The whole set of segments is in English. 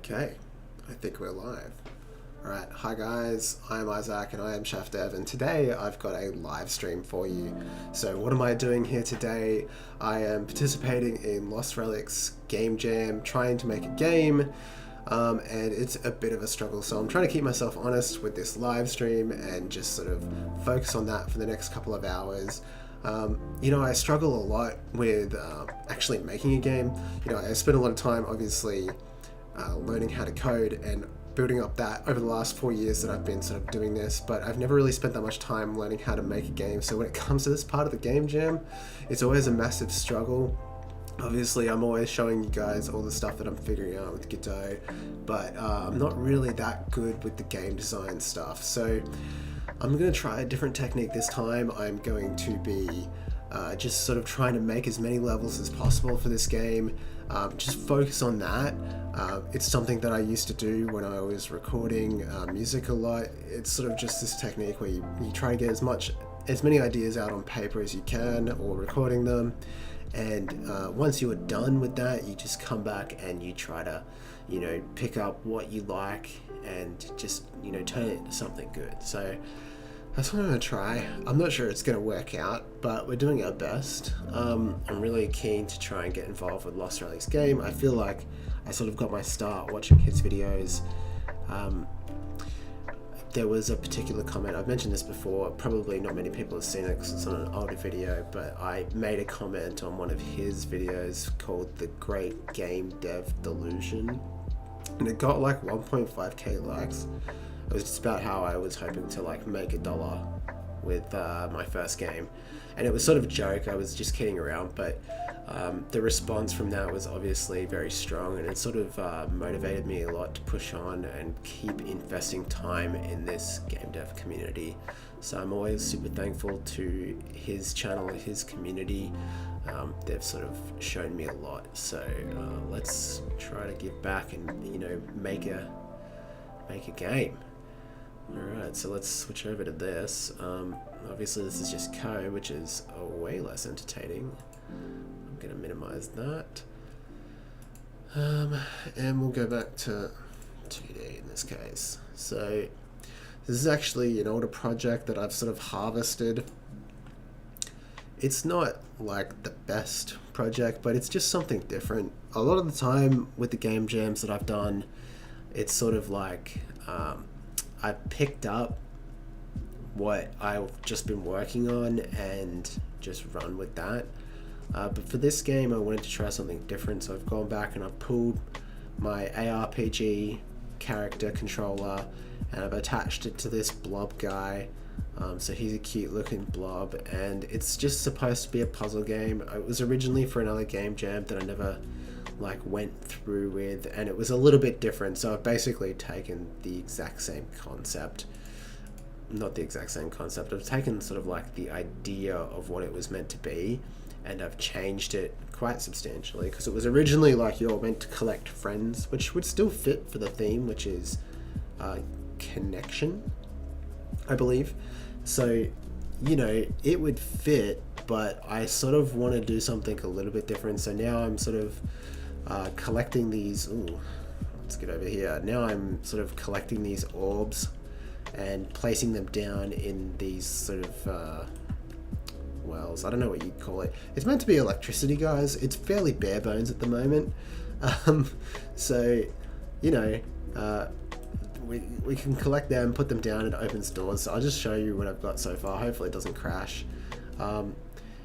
Okay, I think we're live. Alright, hi guys, I'm Isaac and I am Chef Dev, and today I've got a live stream for you. So what am I doing here today? I am participating in Lost Relic's Game Jam, trying to make a game, and it's a bit of a struggle, so I'm trying to keep myself honest with this live stream and just sort of focus on that for the next couple of hours. I struggle a lot with actually making a game. I spend a lot of time, obviously, learning how to code and building up that over the last 4 years that I've been sort of doing this, but I've never really spent that much time learning how to make a game. So when it comes to this part of the game jam, it's always a massive struggle. Obviously, I'm always showing you guys all the stuff that I'm figuring out with Godot, but I'm not really that good with the game design stuff. So I'm going to try a different technique this time. I'm going to be just sort of trying to make as many levels as possible for this game. Just focus on that. It's something that I used to do when I was recording music a lot. It's sort of just this technique where you try to get as many ideas out on paper as you can, or recording them, and once you are done with that, you just come back and you try to pick up what you like and just turn it into something good. So that's what I'm going to try. I'm not sure it's going to work out, but we're doing our best. I'm really keen to try and get involved with Lost Relic's game. I feel like I sort of got my start watching his videos. There was a particular comment, I've mentioned this before, probably not many people have seen it because it's on an older video, but I made a comment on one of his videos called The Great Game Dev Delusion, and it got like 1.5k likes. It was just about how I was hoping to make $1 with my first game, and it was sort of a joke. I was just kidding around, but the response from that was obviously very strong, and it sort of motivated me a lot to push on and keep investing time in this game dev community. So I'm always super thankful to his channel, his community. They've sort of shown me a lot, so let's try to give back and make a game. Alright, so let's switch over to this. Obviously this is just code, which is way less entertaining. I'm going to minimize that. And we'll go back to 2D in this case. So this is actually an older project that I've sort of harvested. It's not like the best project, but it's just something different. A lot of the time with the game jams that I've done, it's sort of like I picked up what I've just been working on and just run with that. But for this game, I wanted to try something different, so I've gone back and I've pulled my ARPG character controller and I've attached it to this blob guy. So he's a cute looking blob, and it's just supposed to be a puzzle game. It was originally for another game jam that I never went through with, and it was a little bit different, so I've basically taken the exact same concept, not the exact same concept, I've taken sort of the idea of what it was meant to be, and I've changed it quite substantially, because it was originally you're meant to collect friends, which would still fit for the theme, which is connection, I believe. So it would fit, but I sort of want to do something a little bit different. So now I'm sort of collecting these. Let's get over here. Now I'm sort of collecting these orbs and placing them down in these sort of wells. I don't know what you'd call it. It's meant to be electricity, guys. It's fairly bare bones at the moment. So we can collect them, put them down, and it opens doors. So I'll just show you what I've got so far. Hopefully it doesn't crash.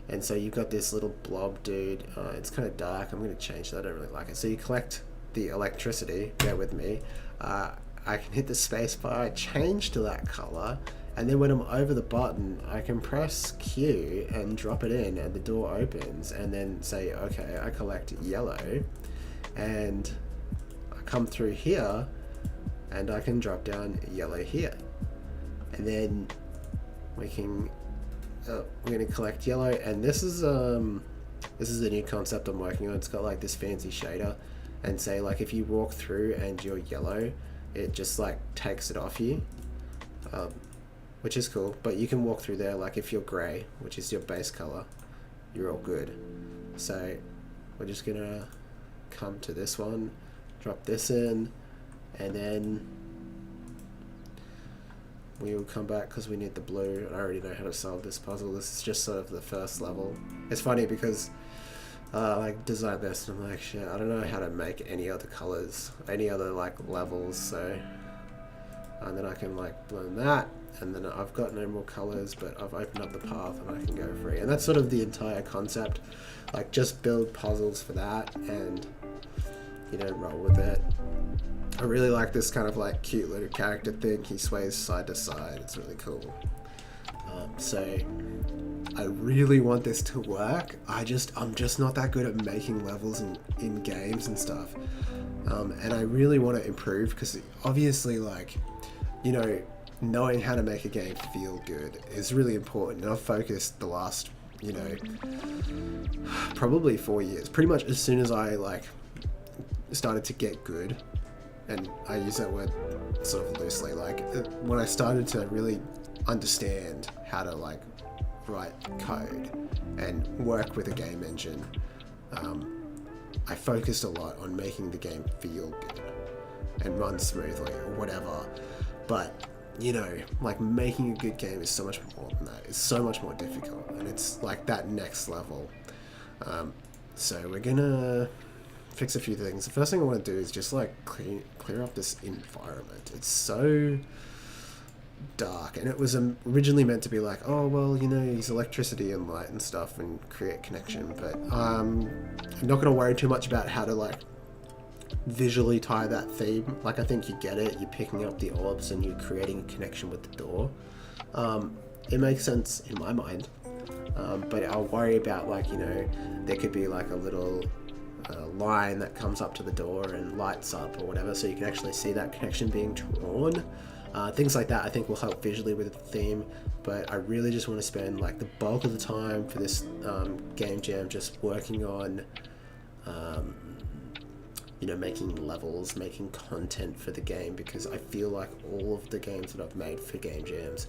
And so you've got this little blob dude. It's kind of dark. I'm going to change that. I don't really like it. So you collect the electricity. Bear with me. I can hit the space bar, change to that color, and then when I'm over the button, I can press Q and drop it in, and the door opens, and then say, okay, I collect yellow, and I come through here, and I can drop down yellow here, and then we can we're going to collect yellow, and this is a new concept I'm working on. It's got this fancy shader, and say if you walk through and you're yellow, it just takes it off you, which is cool. But you can walk through there if you're grey, which is your base color, you're all good. So we're just gonna come to this one, drop this in, and then we will come back because we need the blue. I already know how to solve this puzzle. This is just sort of the first level. It's funny because I designed this and I'm like, shit, I don't know how to make any other colors, any other like levels, so and then I can like blend that, and then I've got no more colors, but I've opened up the path and I can go free. And that's sort of the entire concept, like just build puzzles for that and, you know, roll with it. I really like this kind of like cute little character thing. He sways side to side. It's really cool. So I really want this to work. I'm just not that good at making levels in games and stuff. And I really want to improve because obviously, like, you know, knowing how to make a game feel good is really important. And I've focused the last, you know, probably 4 years, pretty much as soon as I like started to get good. And I use that word sort of loosely, like when I started to really understand how to like write code and work with a game engine, I focused a lot on making the game feel good and run smoothly or whatever. But, you know, like making a good game is so much more than that. It's so much more difficult, and it's like that next level. So we're gonna fix a few things. The first thing I want to do is just like clear up this environment. It's so dark, and it was originally meant to be like, oh well, you know, use electricity and light and stuff and create connection, but I'm not going to worry too much about how to like visually tie that theme. Like, I think you get it. You're picking up the orbs and you're creating a connection with the door. It makes sense in my mind, but I'll worry about, like, you know, there could be like a little line that comes up to the door and lights up or whatever, so you can actually see that connection being drawn. Things like that I think will help visually with the theme, but I really just want to spend like the bulk of the time for this game jam just working on you know, making levels, making content for the game, because I feel like all of the games that I've made for game jams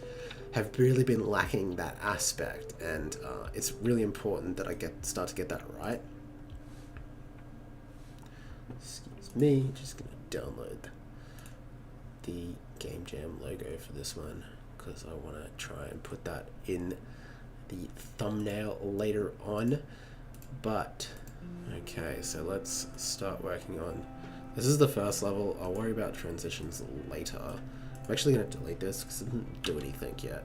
have really been lacking that aspect, and it's really important that I start to get that right. Excuse me, just gonna download the game jam logo for this one because I want to try and put that in the thumbnail later on. But okay, so let's start working on this. Is the first level. I'll worry about transitions later. I'm actually going to delete this because it didn't do anything yet.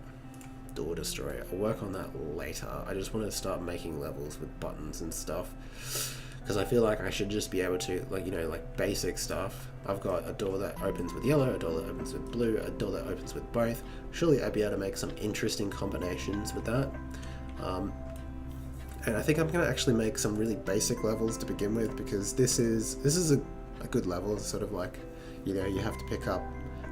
Door destroy. I'll work on that later. I just want to start making levels with buttons and stuff, because I feel like I should just be able to, like, you know, like basic stuff. I've got a door that opens with yellow, a door that opens with blue, a door that opens with both. Surely I'd be able to make some interesting combinations with that. And I think I'm going to actually make some really basic levels to begin with, because this is a good level. It's sort of like, you know, you have to pick up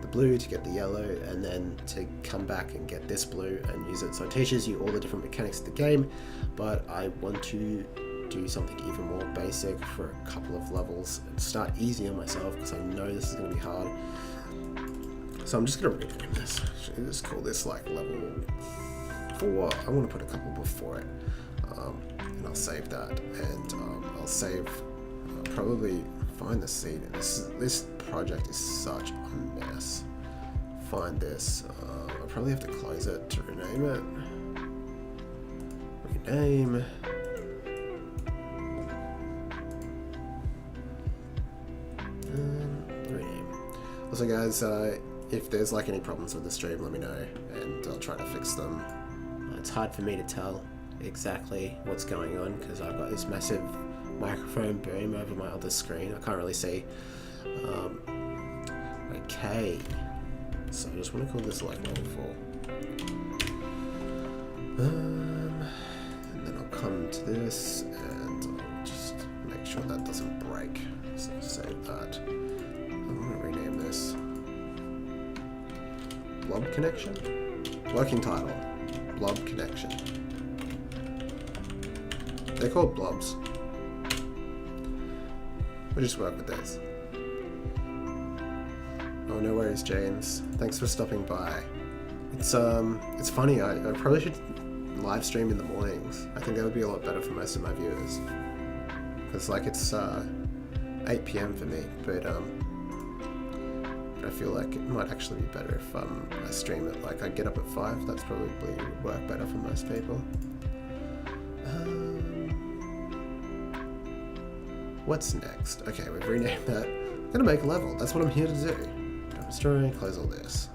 the blue to get the yellow, and then to come back and get this blue and use it. So it teaches you all the different mechanics of the game, but I want to do something even more basic for a couple of levels and start easy on myself, because I know this is going to be hard. So I'm just going to rename this. Should I just call this like level 4? I want to put a couple before it. And I'll save that, and I'll save, probably find the seed. This project is such a mess. Find this. I'll probably have to close it to rename it. Rename. Rename. Also, guys, if there's like any problems with the stream, let me know, and I'll try to fix them. It's hard for me to tell exactly what's going on because I've got this massive microphone boom over my other screen. I can't really see. Okay, so I just want to call this like level 4. And then I'll come to this and I'll just make sure that doesn't break. So save that. I'm going to rename this Blob Connection. Working title, Blob Connection. They're called blobs. We'll just work with those. Oh, no worries, James. Thanks for stopping by. It's funny. I probably should live stream in the mornings. I think that would be a lot better for most of my viewers. Because like it's 8 p.m. for me, but but I feel like it might actually be better if I stream it. Like I get up at 5. That's probably would work better for most people. What's next? Okay, we've renamed that. I'm gonna make a level. That's what I'm here to do. Destroy, close all this.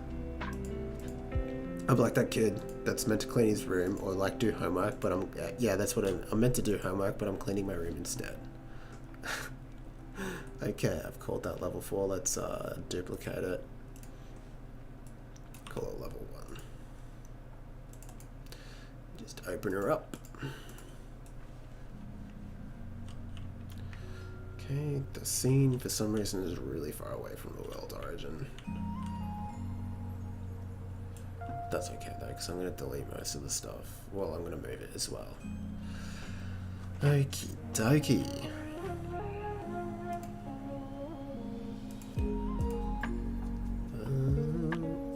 I'm like that kid that's meant to clean his room or like do homework, but yeah, that's what I'm meant to do homework, but I'm cleaning my room instead. Okay, I've called that level 4. Let's duplicate it. Call it level 1. Just open her up. Okay, the scene for some reason is really far away from the world origin. That's okay though, because I'm going to delete most of the stuff. Well, I'm going to move it as well. Okie dokie.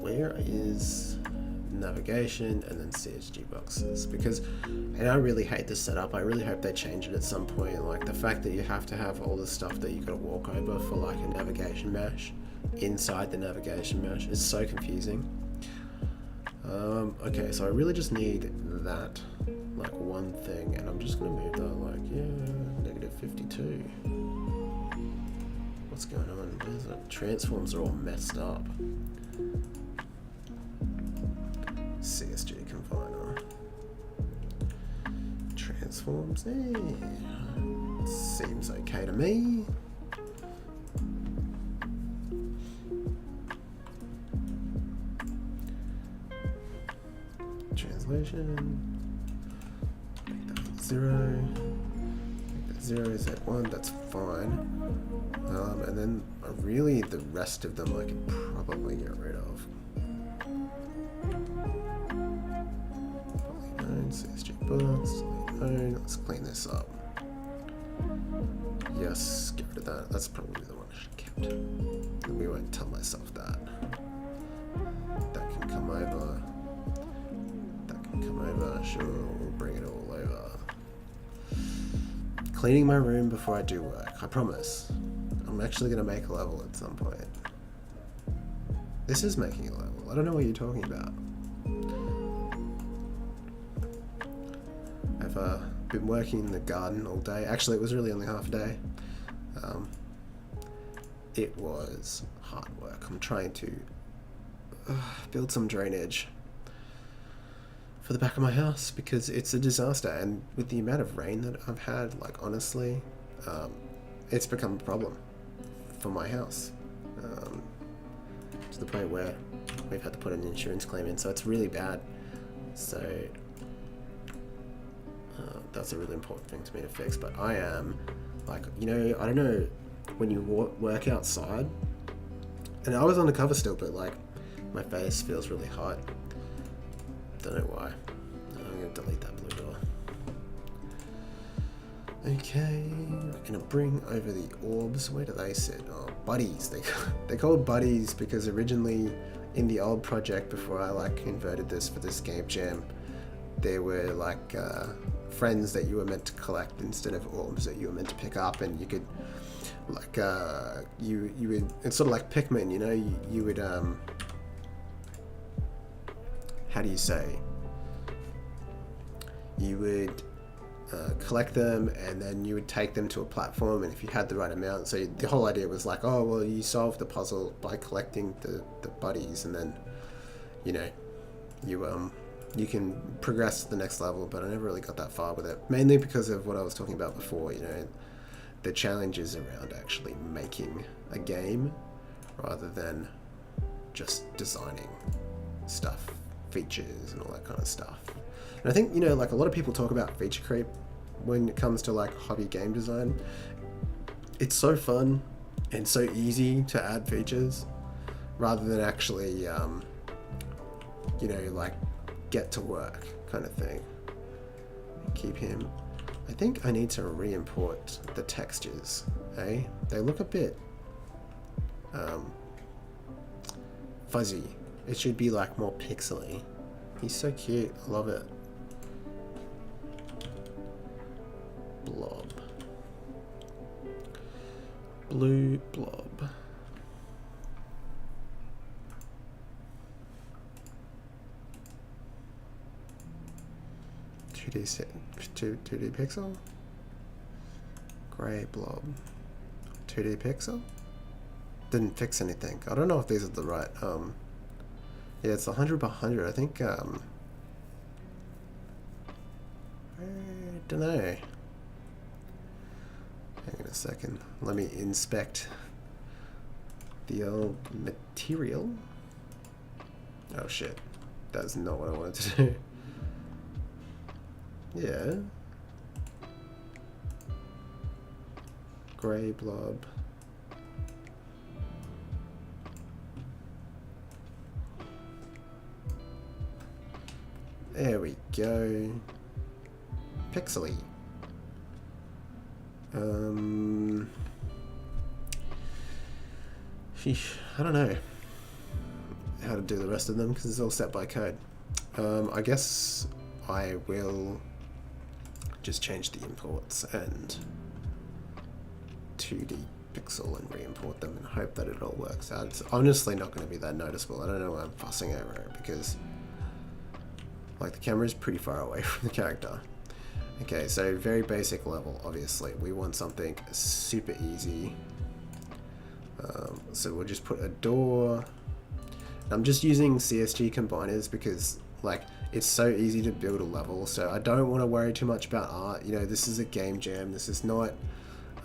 Where is navigation and then CSG boxes? Because, and I really hate this setup. I really hope they change it at some point. Like the fact that you have to have all the stuff that you got to walk over for like a navigation mesh inside the navigation mesh is so confusing. Okay, so I really just need that, like one thing, and I'm just gonna move that like, yeah, -52. What's going on? What is it? Transforms are all messed up. CSG confiner. Transforms, seems okay to me. Translation. Make that 0. Make that 0 is at 1. That's fine. And then really the rest of them I can probably get rid of. CSG box. Let's clean this up. Yes, get rid of that. That's probably the one I should have kept. And we won't tell myself that. That can come over. Come over, sure, we'll bring it all over. Cleaning my room before I do work, I promise. I'm actually going to make a level at some point. This is making a level. I don't know what you're talking about. I've been working in the garden all day. Actually, it was really only half a day. It was hard work. I'm trying to build some drainage for the back of my house because it's a disaster, and with the amount of rain that I've had, like honestly, it's become a problem for my house, to the point where we've had to put an insurance claim in, so it's really bad. So that's a really important thing to me to fix. But I am like, you know, I don't know, when you work outside, and I was on the cover still, but like my face feels really hot. Don't know why. I'm going to delete that blue door. Okay, we're going to bring over the orbs. Where do they sit? Oh, buddies. They're called buddies because originally in the old project, before I like converted this for this game jam, there were like friends that you were meant to collect instead of orbs that you were meant to pick up, and you could like you would, it's sort of like Pikmin, you know, you would how do you say? You would collect them, and then you would take them to a platform, and if you had the right amount, so the whole idea was like, oh well, you solve the puzzle by collecting the buddies, and then you know you can progress to the next level. But I never really got that far with it, mainly because of what I was talking about before, you know, the challenges around actually making a game rather than just designing stuff, features and all that kind of stuff. And I think, you know, like a lot of people talk about feature creep when it comes to like hobby game design. It's so fun and so easy to add features rather than actually you know, like get to work kind of thing. Keep him. I think I need to re-import the textures, eh? They look a bit fuzzy. It should be like more pixely. He's so cute, I love it. Blob. Blue blob. 2D pixel, gray blob, 2D pixel. Didn't fix anything. I don't know if these are the right. Yeah, it's 100 by 100. I think. I don't know. Hang on a second. Let me inspect the old material. Oh shit. That's not what I wanted to do. Yeah. Grey blob. There we go. Pixely. Sheesh, I don't know how to do the rest of them because it's all set by code. I guess I will just change the imports and 2D pixel and re-import them and hope that it all works out. It's honestly not going to be that noticeable. I don't know why I'm fussing over it because like the camera is pretty far away from the character. Okay, so very basic level, obviously. We want something super easy. So we'll just put a door. I'm just using CSG combiners because like it's so easy to build a level, so I don't want to worry too much about art. You know, this is a game jam. This is not,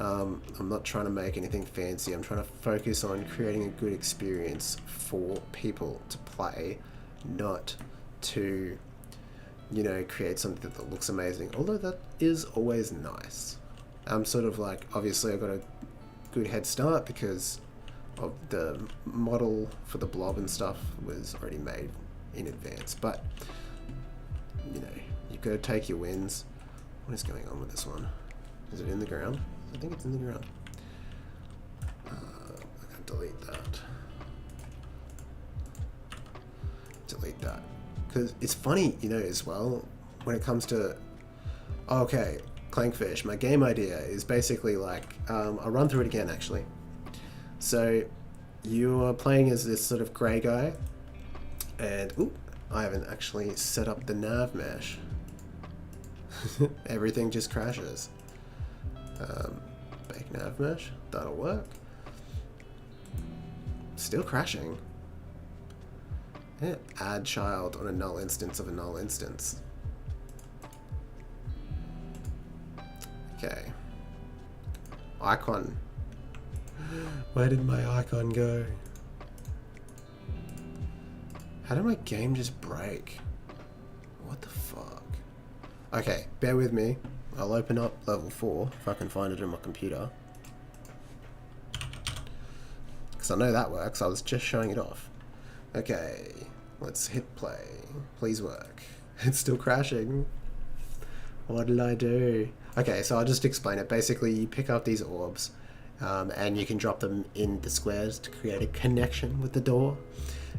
I'm not trying to make anything fancy. I'm trying to focus on creating a good experience for people to play, not to, you know, create something that looks amazing, although that is always nice. I'm sort of like, obviously I've got a good head start because of the model for the blob and stuff was already made in advance, but you know, you've got to take your wins. What is going on with this one? Is it in the ground? I think it's in the ground. I'm gonna delete that. Delete that. Because it's funny, you know, as well, when it comes to, okay, Clankfish, my game idea is basically like, I'll run through it again actually. So you are playing as this sort of grey guy, and I haven't actually set up the nav mesh. Everything just crashes. Bake nav mesh, that'll work. Still crashing. Yeah, add child on a null instance of a null instance. Okay. Icon. Where did my icon go? How did my game just break? What the fuck? Okay, bear with me. I'll open up level 4 if I can find it in my computer. Because I know that works, I was just showing it off. Okay, let's hit play. Please work. It's still crashing. What did I do? Okay, so I'll just explain it. Basically, you pick up these orbs, and you can drop them in the squares to create a connection with the door.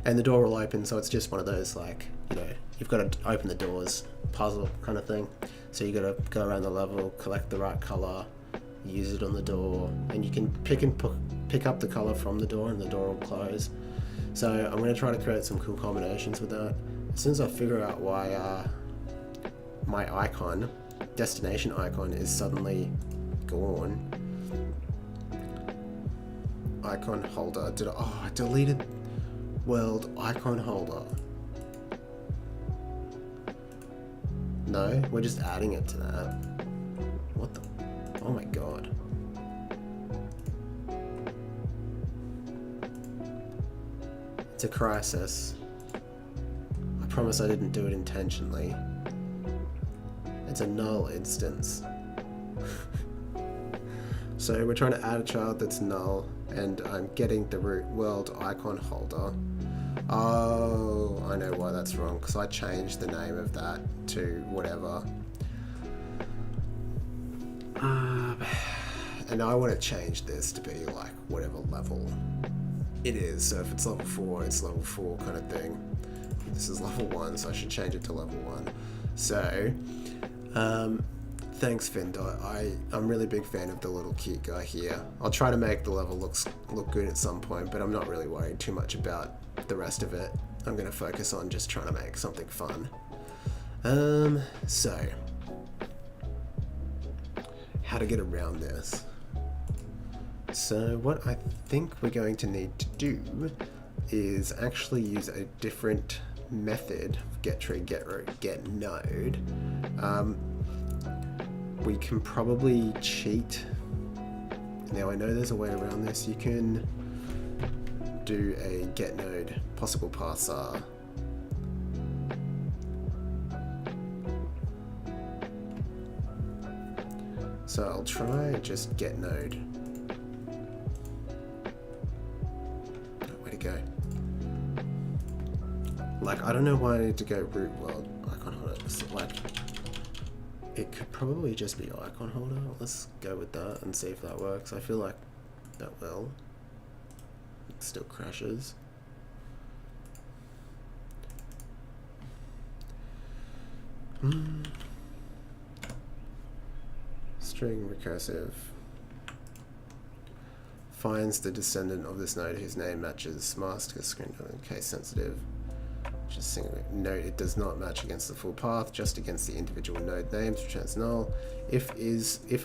And the door will open, so it's just one of those, like, you know, you've got to open the doors puzzle kind of thing. So you got to go around the level, collect the right color, use it on the door, and you can pick up the color from the door, and the door will close. So I'm going to try to create some cool combinations with that. As soon as I figure out why my icon, destination icon, is suddenly gone. Icon holder. I deleted world icon holder. No, we're just adding it to that. What the? Oh my god. It's a crisis. I promise I didn't do it intentionally. It's a null instance. So we're trying to add a child that's null, and I'm getting the root world icon holder. Oh, I know why that's wrong, because I changed the name of that to whatever. And I want to change this to be like whatever level it is. So if it's level 4, it's level 4 kind of thing. This is level 1, so I should change it to level 1. So, thanks Findot. I'm really big fan of the little cute guy here. I'll try to make the level look good at some point, but I'm not really worried too much about the rest of it. I'm going to focus on just trying to make something fun. So, how to get around this. So what I think we're going to need to do is actually use a different method of get tree, get root, get node. We can probably cheat. Now I know there's a way around this. You can do a get node possible paths are. So I'll try just get node. Way to go. Like, I don't know why I need to go root world icon holder. So, like, it could probably just be icon holder. Let's go with that and see if that works. I feel like that will. It still crashes. String recursive finds the descendant of this node whose name matches master screen case sensitive. Just single note, it does not match against the full path, just against the individual node names, returns null. If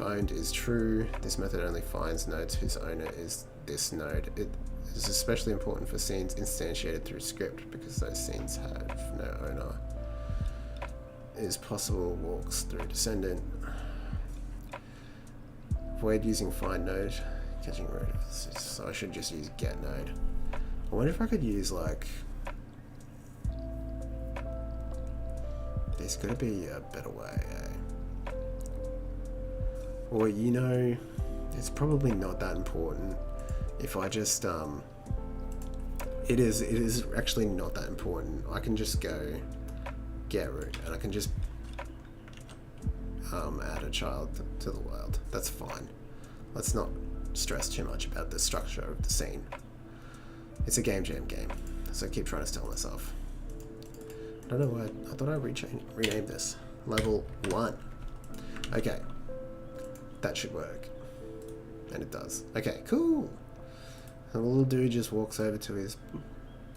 owned is true, this method only finds nodes whose owner is this node. It is especially important for scenes instantiated through script because those scenes have no owner. It is possible walks through descendant. Avoid using find node, catching root. So I should just use get node. I wonder if I could use like. There's gotta be a better way, eh? Or you know, it's probably not that important. If I just it is actually not that important. I can just go get root and I can just add a child to the world. That's fine. Let's not stress too much about the structure of the scene. It's a game jam game, so I keep trying to tell myself. I don't know why. I thought I renamed this. Level 1. Okay. That should work. And it does. Okay, cool. And the little dude just walks over to his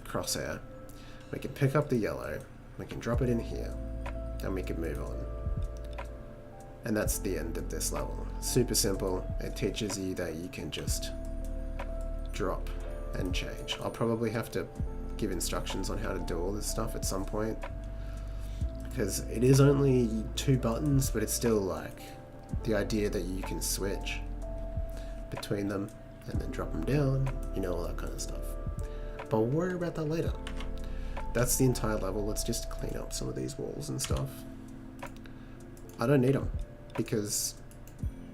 crosshair. We can pick up the yellow. We can drop it in here. And we can move on. And that's the end of this level. Super simple. It teaches you that you can just drop and change. I'll probably have to give instructions on how to do all this stuff at some point, because it is only 2 buttons, but it's still like the idea that you can switch between them and then drop them down, you know, all that kind of stuff. But we'll worry about that later. That's the entire level. Let's just clean up some of these walls and stuff. I don't need them because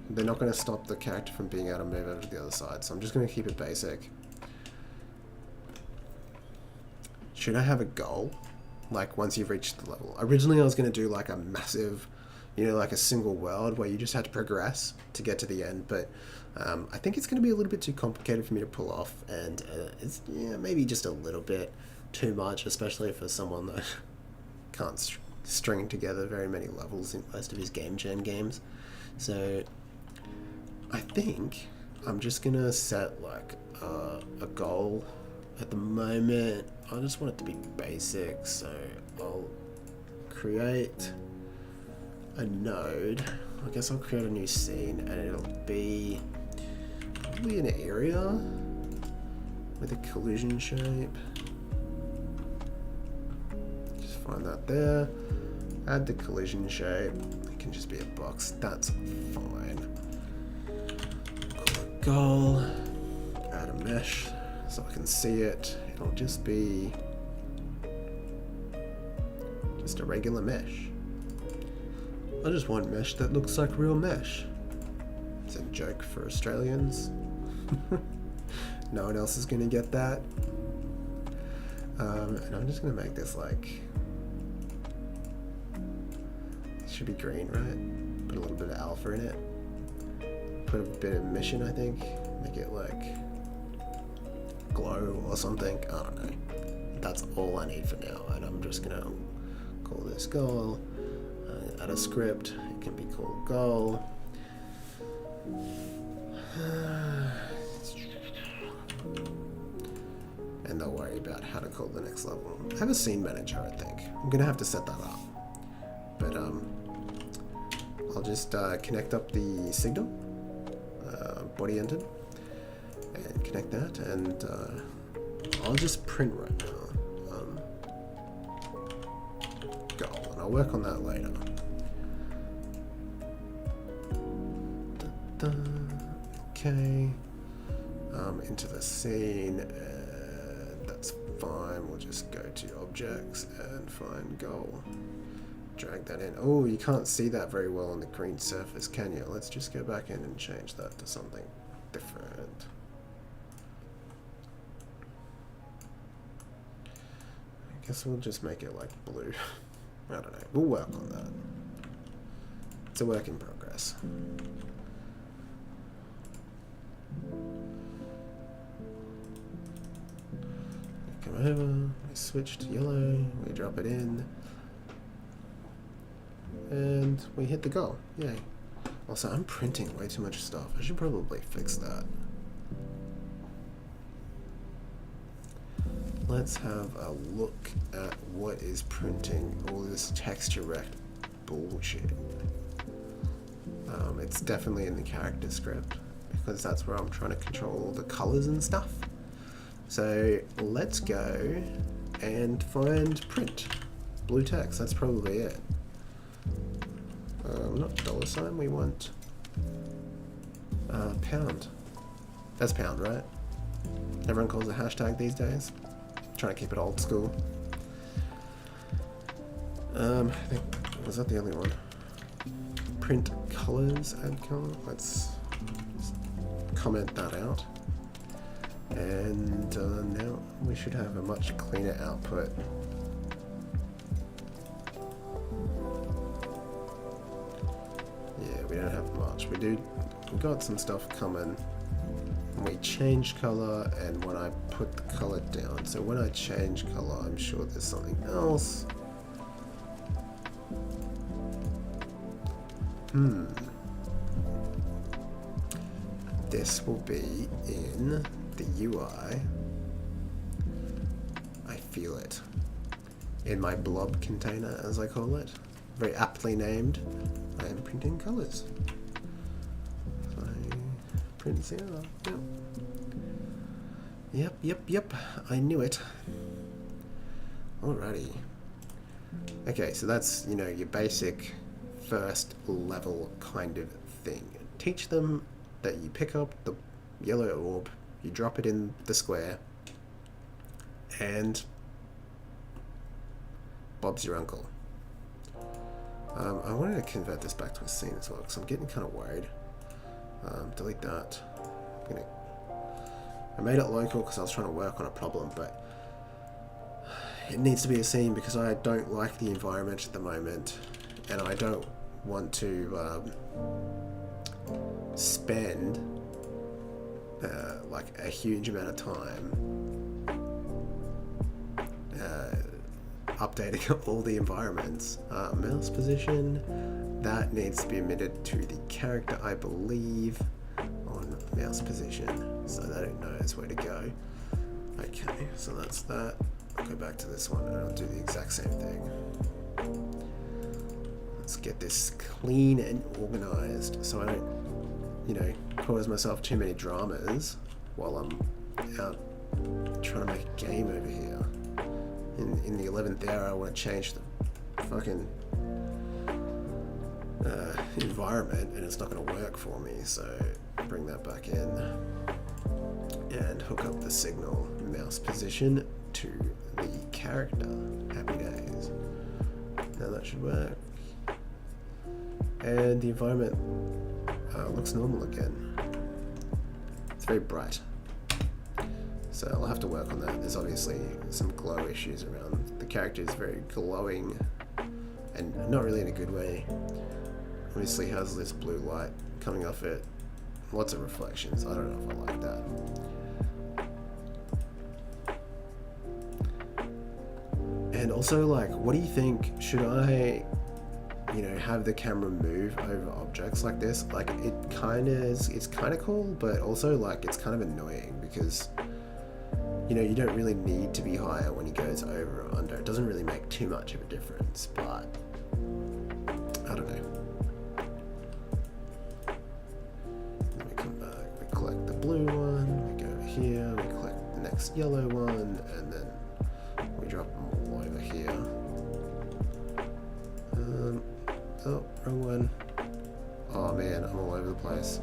they're not going to stop the character from being able to move over to the other side, so I'm just going to keep it basic. Should I have a goal? Like once you've reached the level. Originally I was going to do like a massive, you know, like a single world where you just had to progress to get to the end, but I think it's going to be a little bit too complicated for me to pull off, and it's maybe just a little bit too much, especially for someone that can't string together very many levels in most of his game jam games. So I think I'm just going to set like a goal. At the moment, I just want it to be basic, so I'll create a node. I guess I'll create a new scene, and it'll be probably an area with a collision shape. Just find that there. Add the collision shape. It can just be a box. That's fine. Call it goal. Add a mesh. So I can see it. It'll just be just a regular mesh. I just want mesh that looks like real mesh. It's a joke for Australians. No one else is going to get that. And I'm just going to make this like, it should be green, right? Put a little bit of alpha in it. Put a bit of mission, I think. Make it like glow or something. I don't know. That's all I need for now, and I'm just gonna call this goal. Add a script. It can be called goal. And they'll worry about how to call the next level. I have a scene manager, I think. I'm gonna have to set that up, but I'll just connect up the signal, body entered, and connect that, and I'll just print right now. Goal, and I'll work on that later. Okay, into the scene, and that's fine. We'll just go to objects and find goal. Drag that in. Oh, you can't see that very well on the green surface, can you? Let's just go back in and change that to something different. I guess we'll just make it like blue. I don't know. We'll work on that. It's a work in progress. Come over, we switch to yellow, we drop it in, and we hit the goal. Yay. Also, I'm printing way too much stuff. I should probably fix that. Let's have a look at what is printing all this texture rect bullshit. It's definitely in the character script, because that's where I'm trying to control all the colors and stuff. So let's go and find print. Blue text, that's probably it. Not $, we want pound. That's pound, right? Everyone calls it hashtag these days. Trying to keep it old school. I think, was that the only one? Print colors, add color. Let's just comment that out. And now we should have a much cleaner output. Yeah, we don't have much. We got some stuff coming. We change color, and when I put the color down, so when I change color, I'm sure there's something else. This will be in the UI. I feel it. In my blob container, as I call it. Very aptly named. I am printing colors. So, print zero. Yep. I knew it. Alrighty. Okay, so that's, you know, your basic first level kind of thing. Teach them that you pick up the yellow orb, you drop it in the square, and Bob's your uncle. I wanted to convert this back to a scene as well, because I'm getting kind of worried. Delete that. I made it local because I was trying to work on a problem, but it needs to be a scene because I don't like the environment at the moment, and I don't want to spend like a huge amount of time updating all the environments. Mouse position, that needs to be emitted to the character, I believe, on mouse position, so that it knows where to go. Okay, so that's that. I'll go back to this one and I'll do the exact same thing. Let's get this clean and organized so I don't, you know, cause myself too many dramas while I'm out trying to make a game over here. In the 11th hour, I want to change the fucking environment, and it's not going to work for me, so bring that back in and hook up the signal mouse position to the character. Happy days. Now that should work. And the environment looks normal again. It's very bright. So I'll have to work on that. There's obviously some glow issues around. The character is very glowing and not really in a good way. Obviously has this blue light coming off it. Lots of reflections. I don't know if I like that. And also, like, what do you think? Should I, you know, have the camera move over objects like this? Like, it's kind of cool, but also, like, it's kind of annoying because, you know, you don't really need to be higher when he goes over or under. It doesn't really make too much of a difference, but I don't know. next yellow one, and then we drop them all over here. Oh, wrong one. Oh man, I'm all over the place.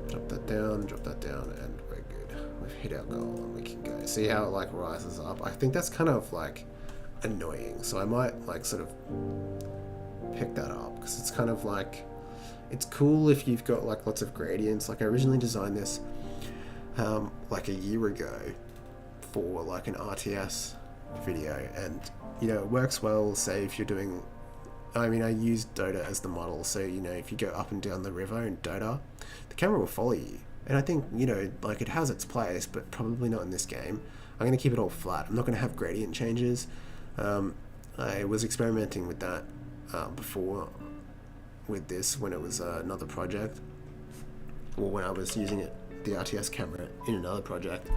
Drop that down, and we're good. We've hit our goal and we can go. See how it like rises up? I think that's kind of like annoying, so I might like sort of pick that up, because it's kind of like, it's cool if you've got like lots of gradients. Like I originally designed this like a year ago for like an RTS video, and you know, it works well, say if you're doing, I mean, I use Dota as the model, so you know, if you go up and down the river in Dota, the camera will follow you. And I think, you know, like it has its place, but probably not in this game. I'm going to keep it all flat. I'm not going to have gradient changes. I was experimenting with that before with this when it was another project, or when I was using it, the RTS camera, in another project.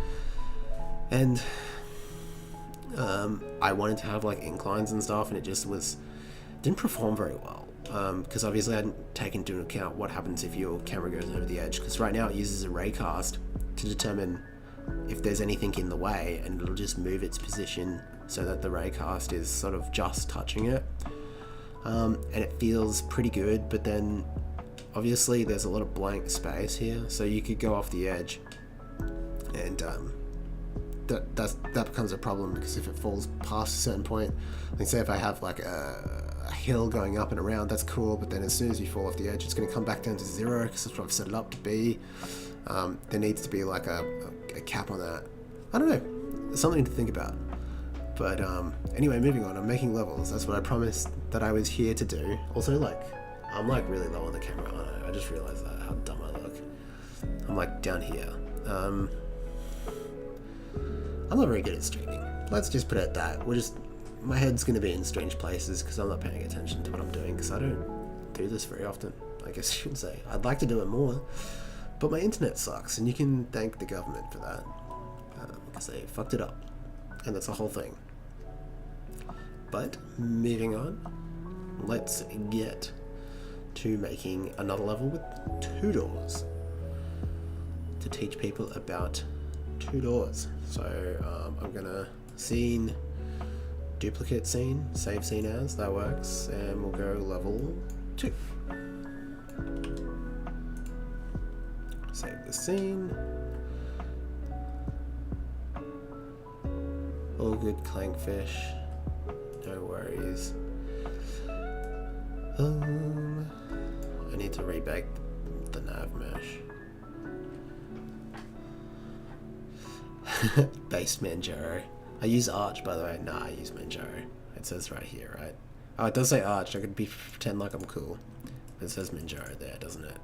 And I wanted to have like inclines and stuff, and it just didn't perform very well. Because obviously I hadn't taken into account what happens if your camera goes over the edge, because right now it uses a raycast to determine if there's anything in the way, and it'll just move its position so that the raycast is sort of just touching it, and it feels pretty good. But then obviously there's a lot of blank space here, so you could go off the edge, and that becomes a problem, because if it falls past a certain point, like say if I have like a hill going up and around, that's cool, but then as soon as you fall off the edge, it's going to come back down to 0, because that's what I've set it up to be. There needs to be like a cap on that. I don't know, it's something to think about. But anyway, moving on. I'm making levels. That's what I promised that I was here to do. Also, like, I'm like really low on the camera, aren't I? I just realized that, how dumb I look. I'm like down here. I'm not very good at streaming. Let's just put it at that. My head's going to be in strange places because I'm not paying attention to what I'm doing, because I don't do this very often, I guess you should say. I'd like to do it more, but my internet sucks, and you can thank the government for that, because they fucked it up, and that's a whole thing. But moving on, let's get to making another level with 2 doors to teach people about 2 doors. So I'm gonna duplicate scene, save scene as, that works, and we'll go level 2. Save the scene. All good, clangfish, no worries. I need to rebake the nav mesh. Base Manjaro. I use Arch, by the way. Nah, I use Manjaro. It says right here, right? Oh, it does say Arch. I could pretend like I'm cool. It says Manjaro there, doesn't it?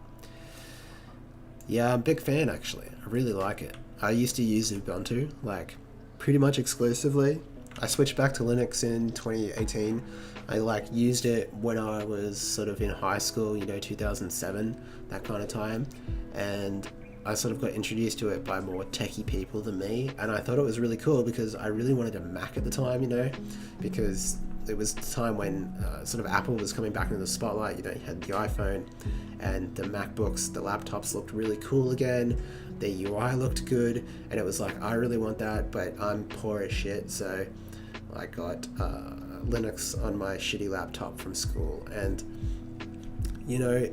Yeah, I'm a big fan, actually. I really like it. I used to use Ubuntu, like, pretty much exclusively. I switched back to Linux in 2018. I, like, used it when I was sort of in high school, you know, 2007, that kind of time. And I sort of got introduced to it by more techie people than me, and I thought it was really cool because I really wanted a Mac at the time, you know, because it was the time when sort of Apple was coming back into the spotlight. You know, you had the iPhone and the MacBooks, the laptops looked really cool again, the UI looked good, and it was like, I really want that, but I'm poor as shit, so I got Linux on my shitty laptop from school. And you know,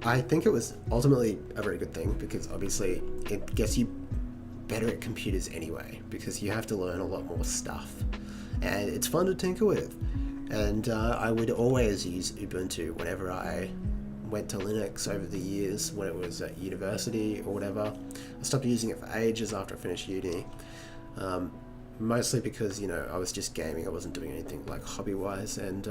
I think it was ultimately a very good thing, because obviously it gets you better at computers anyway, because you have to learn a lot more stuff, and it's fun to tinker with. And I would always use Ubuntu whenever I went to Linux over the years, when it was at university or whatever. I stopped using it for ages after I finished uni, mostly because, you know, I was just gaming. I wasn't doing anything like hobby-wise, and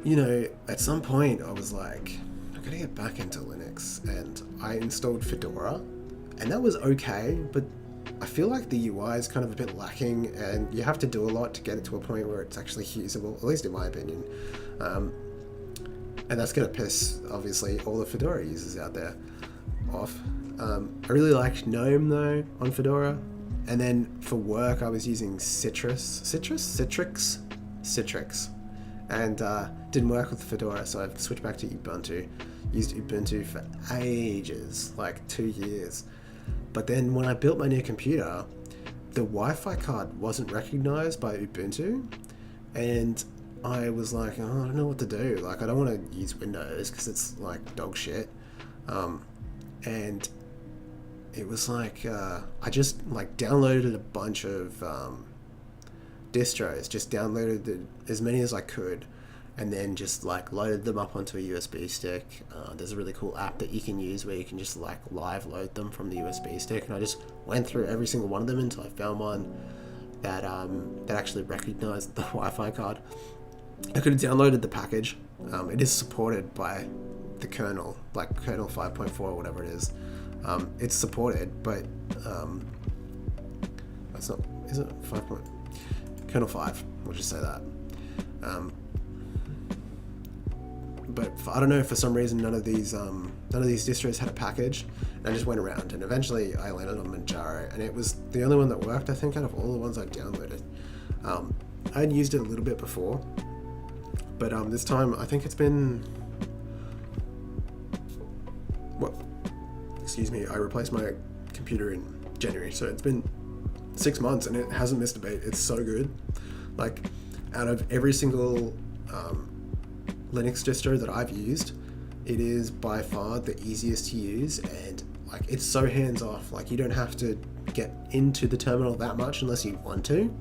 you know, at some point I was like, I gotta get back into Linux, and I installed Fedora, and that was okay, but I feel like the UI is kind of a bit lacking, and you have to do a lot to get it to a point where it's actually usable, at least in my opinion. And that's gonna piss, obviously, all the Fedora users out there off. I really liked GNOME though on Fedora, and then for work I was using Citrix, and didn't work with Fedora, so I've switched back to Ubuntu. Used Ubuntu for ages, like 2 years. But then when I built my new computer, the Wi-Fi card wasn't recognized by Ubuntu, and I was like, oh, I don't know what to do. Like, I don't want to use Windows because it's like dog shit. And it was like, I just like downloaded a bunch of distros, just downloaded as many as I could, and then just like loaded them up onto a USB stick. There's a really cool app that you can use where you can just like live load them from the USB stick, and I just went through every single one of them until I found one that that actually recognized the Wi-Fi card. I could have downloaded the package. It is supported by the kernel, like kernel 5.4 or whatever it is. It's supported, but that's not, is it 5. Kernel 5, we'll just say that. But I don't know, for some reason none of these distros had a package, and I just went around, and eventually I landed on Manjaro, and it was the only one that worked, I think, out of all the ones I downloaded. I'd used it a little bit before, but this time I think it's been, I replaced my computer in January, so it's been 6 months and it hasn't missed a beat. It's so good. Like, out of every single Linux distro that I've used, it is by far the easiest to use, and like, it's so hands off. Like, you don't have to get into the terminal that much unless you want to.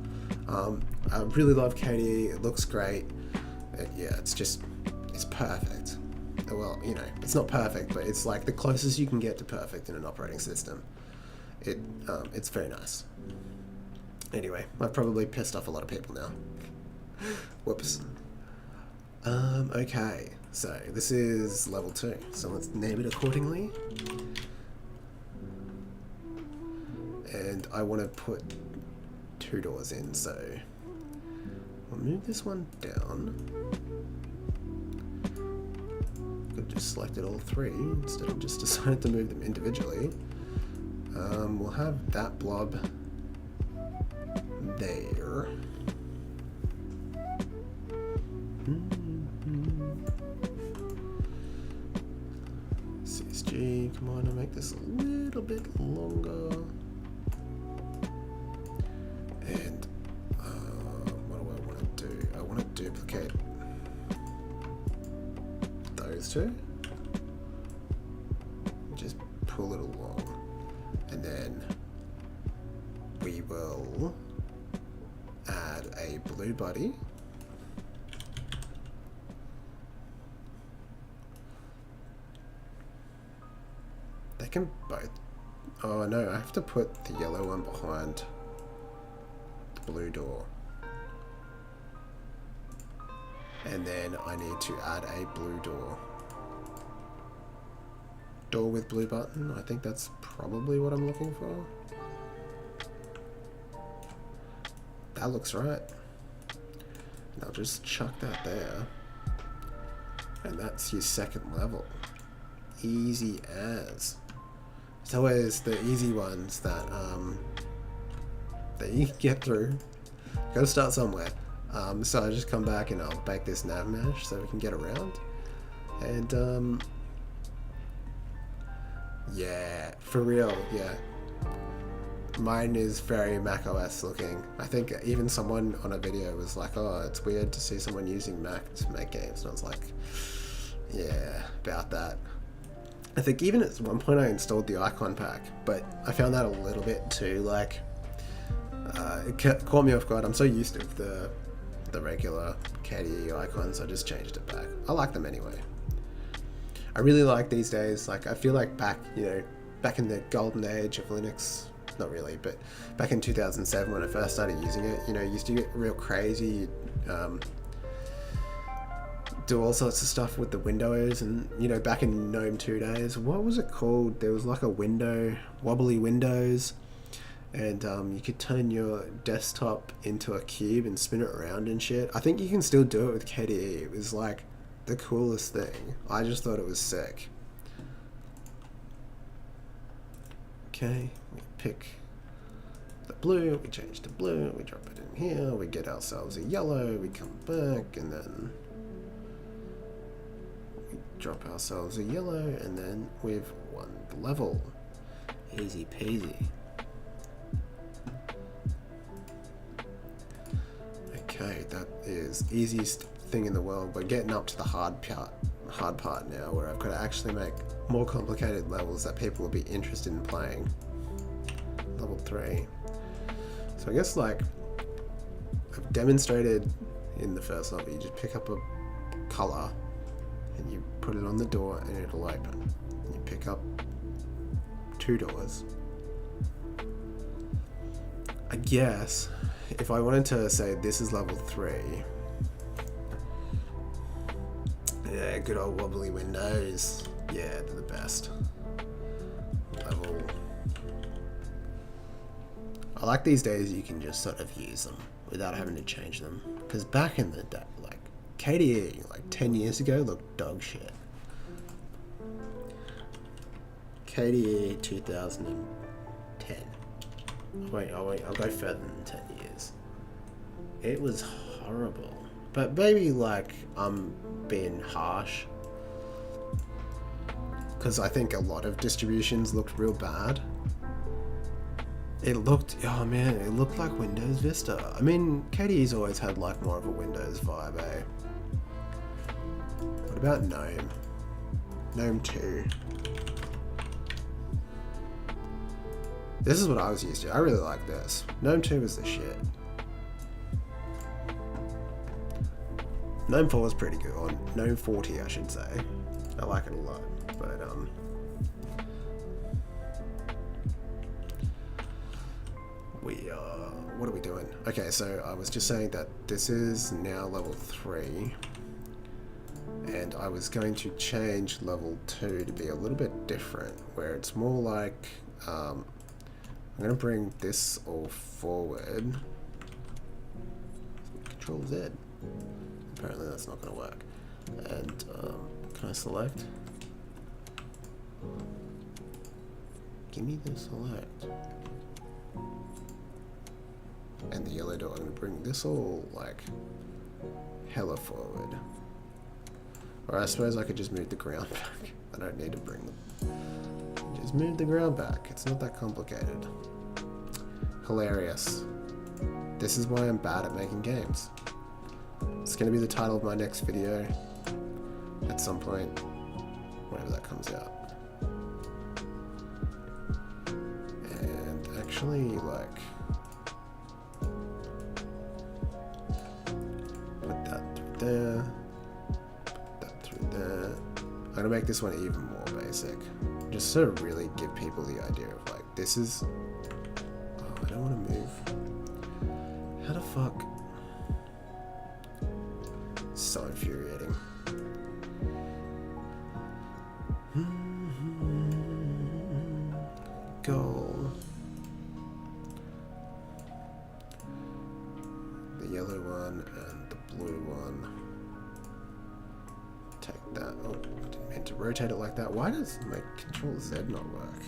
I really love KDE. It looks great. It's perfect. Well, you know, it's not perfect, but it's like the closest you can get to perfect in an operating system. It's very nice. Anyway, I've probably pissed off a lot of people now. Whoops. Okay, so this is level 2, so let's name it accordingly. And I want to put 2 doors in, so I'll move this one down. Could just selected all 3 instead of just decided to move them individually. We'll have that blob there. CSG, come on, I'll make this a little bit longer. And what do I want to do? I want to duplicate those 2. Just pull it along. And then we will add a blue body. They can both. Oh no, I have to put the yellow one behind the blue door. And then I need to add a blue door. Door with blue button. I think that's probably what I'm looking for. That looks right. And I'll just chuck that there. And that's your second level. Easy as. It's always the easy ones that you can get through. Gotta start somewhere. So I just come back and I'll bake this nav mesh so we can get around. And yeah, for real, yeah. Mine is very macOS looking. I think even someone on a video was like, oh, it's weird to see someone using Mac to make games. And I was like, yeah, about that. I think even at one point I installed the icon pack, but I found that a little bit too, like, it caught me off guard. I'm so used to the regular KDE icons, I just changed it back. I like them anyway. I really like these days, like, I feel like back in the golden age of Linux, not really, but back in 2007 when I first started using it, you used to get real crazy, do all sorts of stuff with the windows, and back in GNOME 2 days, what was it called? There was like a window, wobbly windows, and you could turn your desktop into a cube and spin it around and shit. I think you can still do it with KDE. It was like the coolest thing. I just thought it was sick. Okay, we pick the blue, we change to blue, we drop it in here, we get ourselves a yellow, we come back, and then we drop ourselves a yellow, and then we've won the level. Easy peasy. Okay, that is easiest thing in the world. We're getting up to the hard part now, where I've got to actually make more complicated levels that people will be interested in playing. Level 3. So I guess, like, I've demonstrated in the first level, you just pick up a color and you put it on the door and it'll open. You pick up 2 doors. I guess if I wanted to say this is level 3, yeah, good old wobbly windows. Yeah, they're the best. Level. I like these days you can just sort of use them without having to change them. Because back in the day, like KDE, like 10 years ago, looked dog shit. KDE 2010. Wait, I'll go further than 10 years. It was horrible. But maybe, like, I'm being harsh. Because I think a lot of distributions looked real bad. It looked, oh man, it looked like Windows Vista. I mean, KDE's always had, like, more of a Windows vibe, eh? What about GNOME? GNOME 2. This is what I was used to. I really like this. GNOME 2 was the shit. GNOME 4 was pretty good, or GNOME 40 I should say. I like it a lot, but what are we doing? Okay, so I was just saying that this is now level 3, and I was going to change level 2 to be a little bit different, where it's more like, I'm going to bring this all forward. Control Z. Apparently that's not going to work. And can I select? Give me the select. And the yellow dot, I'm going to bring this all like hella forward. Or I suppose I could just move the ground back. I don't need to bring them. Just move the ground back. It's not that complicated. Hilarious. This is why I'm bad at making games. It's going to be the title of my next video at some point, whenever that comes out. And actually, like, put that through there, put that through there. I'm going to make this one even more basic, just to really give people the idea of, like, this is, oh, I don't want to move. How the fuck? So infuriating. Goal. The yellow one and the blue one. Take that. Oh, I didn't mean to rotate it like that. Why does my Control Z not work?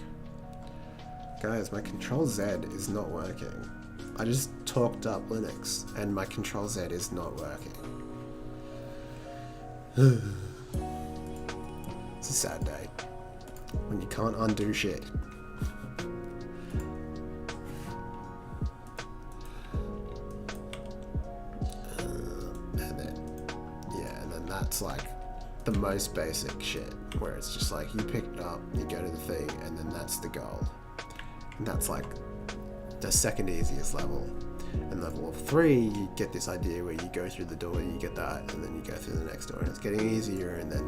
Guys, my Control Z is not working. I just talked up Linux and my Control Z is not working. It's a sad day when you can't undo shit. And then that's like the most basic shit, where it's just like you pick it up, you go to the thing, and then that's the goal. And that's like the second easiest level. And level 3, you get this idea where you go through the door, you get that, and then you go through the next door, and it's getting easier, and then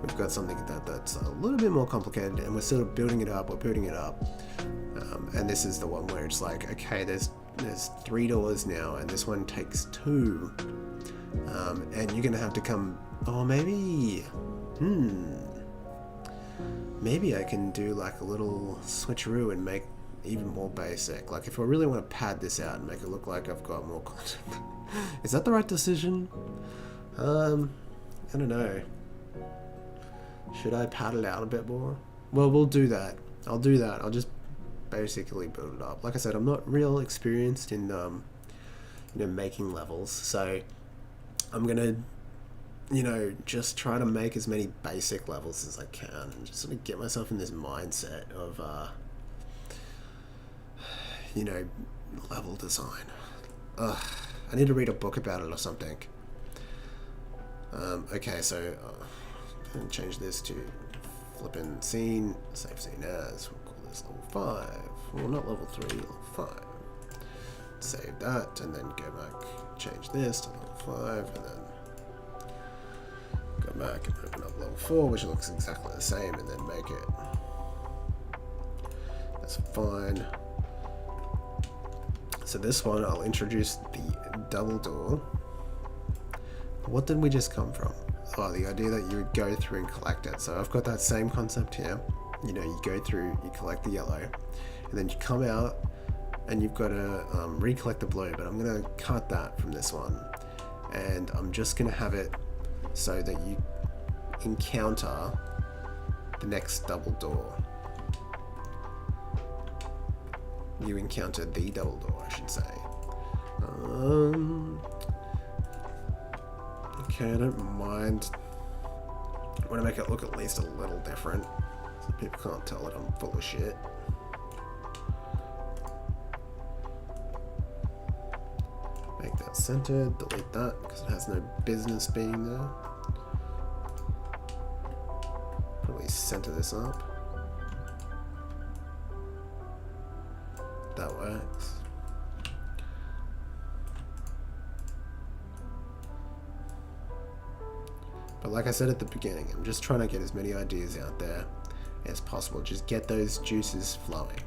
we've got something that's a little bit more complicated, and we're sort of building it up, and this is the one where it's like, okay, there's 3 doors now, and this one takes 2, and you're gonna have to come, oh, maybe I can do like a little switcheroo and make even more basic. Like, if I really want to pad this out and make it look like I've got more content. Is that the right decision? I don't know. Should I pad it out a bit more? Well, we'll do that. I'll do that. I'll just basically build it up. Like I said, I'm not real experienced in making levels, so I'm gonna just try to make as many basic levels as I can and just sort of get myself in this mindset of level design. I need to read a book about it or something. Okay, so I'm gonna change this to flipping scene, save scene as, we'll call this level 5, well not level 3, level 5. Save that, and then go back, change this to level 5, and then go back and open up level 4, which looks exactly the same, and then make it. That's fine. So this one, I'll introduce the double door. What did we just come from? Oh, the idea that you would go through and collect it. So I've got that same concept here. You go through, you collect the yellow, and then you come out and you've got to recollect the blue, but I'm going to cut that from this one. And I'm just going to have it so that you encounter the next double door. You encounter the double door, I should say. Okay, I don't mind. I want to make it look at least a little different, so people can't tell that I'm full of shit. Make that centered, delete that, because it has no business being there. Probably center this up. That works. But like I said at the beginning, I'm just trying to get as many ideas out there as possible. Just get those juices flowing,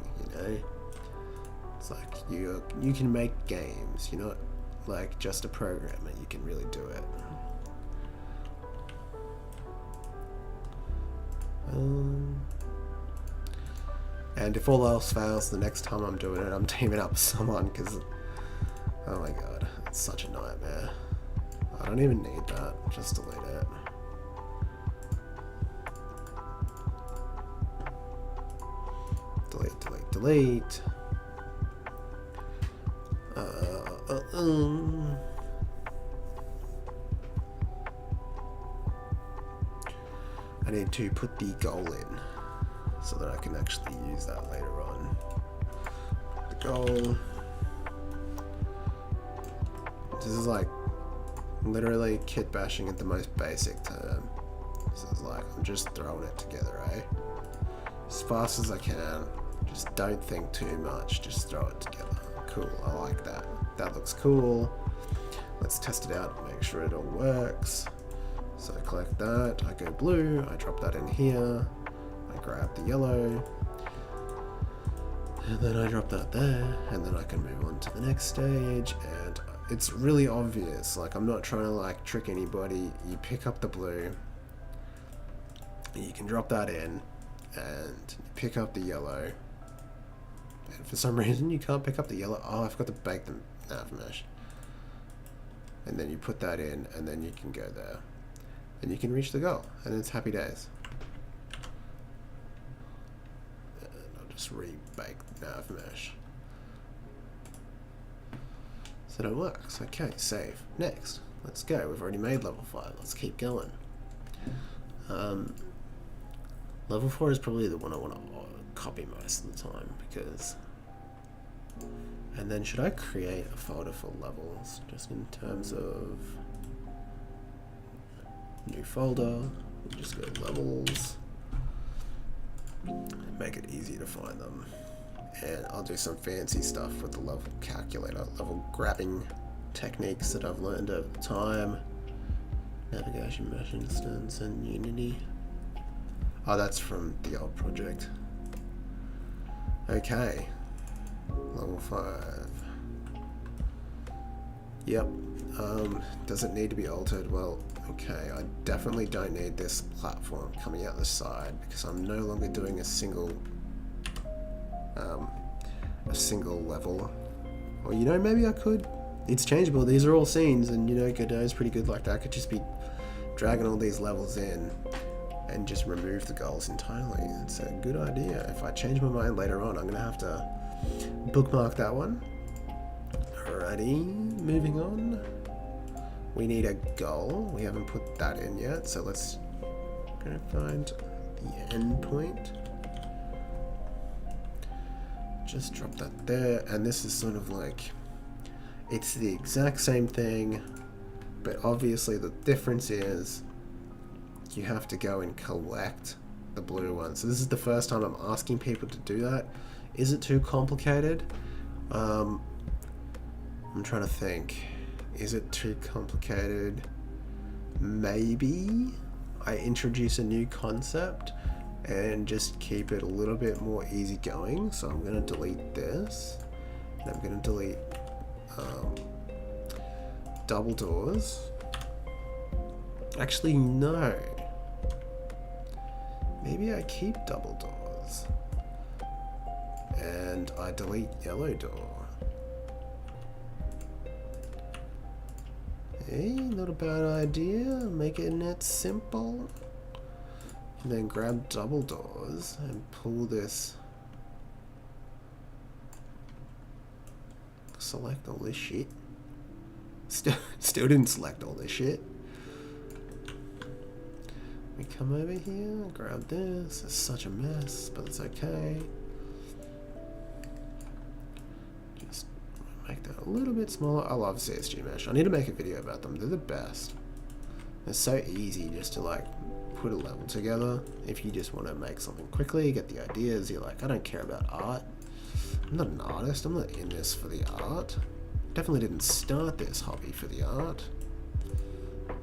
It's like you can make games, you're not like just a programmer, you can really do it. And if all else fails, the next time I'm doing it, I'm teaming up with someone, because, oh my god, it's such a nightmare. I don't even need that, just delete it. Delete, delete, delete. I need to put the goal in so that I can actually use that later on. The goal. This is like literally kit bashing at the most basic term. This is like, I'm just throwing it together, as fast as I can. Just don't think too much, just throw it together. Cool, I like that. That looks cool. Let's test it out and make sure it all works. So I collect that, I go blue, I drop that in here, I grab the yellow, and then I drop that there, and then I can move on to the next stage. And it's really obvious, like I'm not trying to like trick anybody. You pick up the blue, you can drop that in, and you pick up the yellow, and for some reason you can't pick up the yellow. Oh, I've got to bake the nav mesh, and then you put that in, and then you can go there. And you can reach the goal, and it's happy days. And I'll just re-bake nav mesh. So that works. Okay, save. Next. Let's go. We've already made level 5. Let's keep going. Level 4 is probably the one I want to copy most of the time, because... And then should I create a folder for levels, just in terms of... New folder, we'll just go levels, make it easy to find them, and I'll do some fancy stuff with the level calculator, level grabbing techniques that I've learned over time, navigation mesh instance and Unity. Oh, that's from the old project. Okay, level 5. Yep. Does it need to be altered? Well, okay, I definitely don't need this platform coming out the side, because I'm no longer doing a single level. Or maybe I could. It's changeable. These are all scenes, and Godot is pretty good like that. I could just be dragging all these levels in, and just remove the goals entirely. It's a good idea. If I change my mind later on, I'm gonna have to bookmark that one. Alrighty, moving on. We need a goal. We haven't put that in yet, so let's go find the end point. Just drop that there, and this is sort of like, it's the exact same thing, but obviously the difference is you have to go and collect the blue one. So this is the first time I'm asking people to do that. Is it too complicated? I'm trying to think. Is it too complicated? Maybe I introduce a new concept and just keep it a little bit more easygoing. So I'm going to delete this, and I'm going to delete double doors. Actually, no. Maybe I keep double doors and I delete yellow door. Hey, not a bad idea. Making it simple. And then grab double doors and pull this. Select all this shit. Still didn't select all this shit. We come over here, grab this. It's such a mess, but it's okay. Just make that a little bit smaller. I love CSG Mesh. I need to make a video about them. They're the best. It's so easy just to like put a level together. If you just want to make something quickly, get the ideas. You're like, I don't care about art. I'm not an artist. I'm not in this for the art. Definitely didn't start this hobby for the art.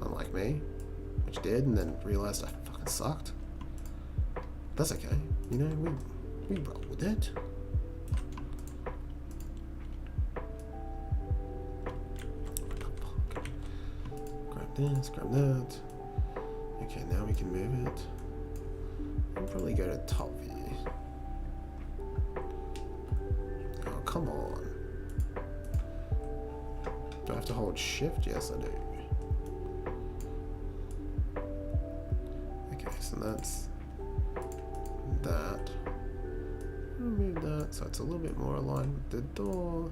Unlike me, which did, and then realized I fucking sucked. That's okay. You know, we roll with it. Grab this, grab that. Okay, now we can move it. I'll probably go to top view. Oh, come on. Do I have to hold shift? Yes, I do. Okay, so that's that. Remove that so it's a little bit more aligned with the door.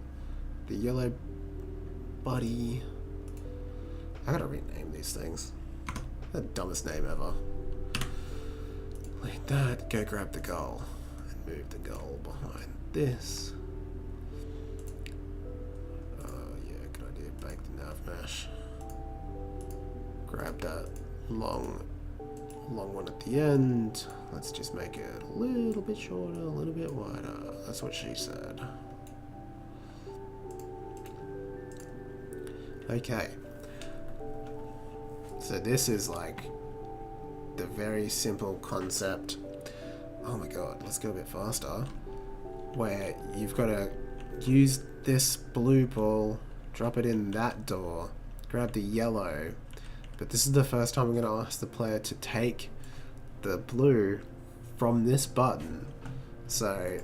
The yellow buddy. I gotta rename these things. The dumbest name ever. Like that. Go grab the goal and move the goal behind this. Mesh. Grab that long one at the end. Let's just make it a little bit shorter, a little bit wider. That's what she said. Okay. So this is like the very simple concept. Oh my god, let's go a bit faster. Where you've got to use this blue ball, drop it in that door, grab the yellow, but this is the first time I'm going to ask the player to take the blue from this button. So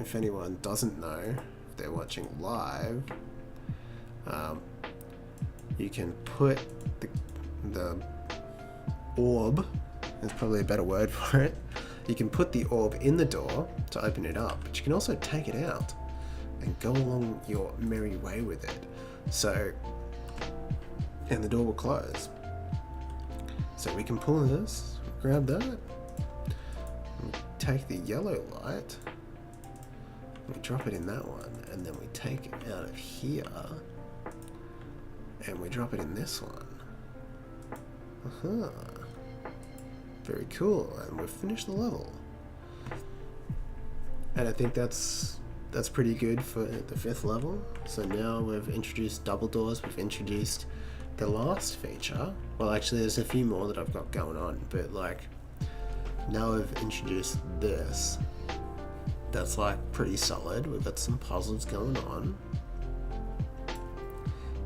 if anyone doesn't know, if they're watching live, you can put the orb, there's probably a better word for it, you can put the orb in the door to open it up, but you can also take it out and go along your merry way with it. So, and the door will close. So we can pull this, grab that, take the yellow light, we drop it in that one, and then we take it out of here, and we drop it in this one. Aha. Very cool, and we've finished the level. And I think that's pretty good for the 5th level. So now we've introduced double doors, we've introduced the last feature. Well, actually there's a few more that I've got going on, but like now we've introduced this. That's like pretty solid. We've got some puzzles going on.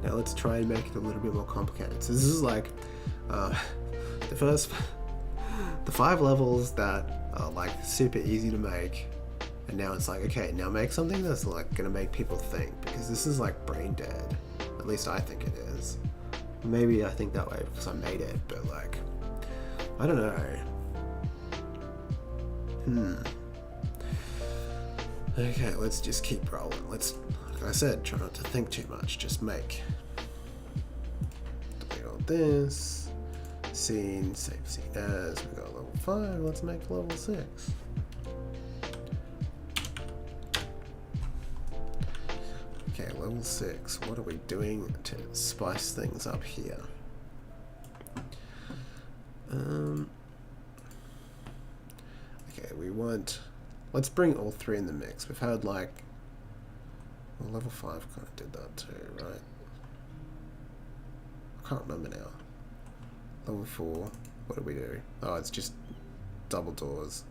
Now let's try and make it a little bit more complicated. So this is like the 5 levels that are like super easy to make. And now it's like, okay, now make something that's like gonna make people think, because this is like brain dead. At least I think it is. Maybe I think that way because I made it, but like, I don't know. Okay, let's just keep rolling. Let's, like I said, try not to think too much. Just make. Delete all this. Scene, save scene as. We got level 5. Let's make level 6. Okay, level 6. What are we doing to spice things up here? Okay, we want. Let's bring all 3 in the mix. We've had like. Well, level 5 kind of did that too, right? I can't remember now. Level 4. What do we do? Oh, it's just double doors.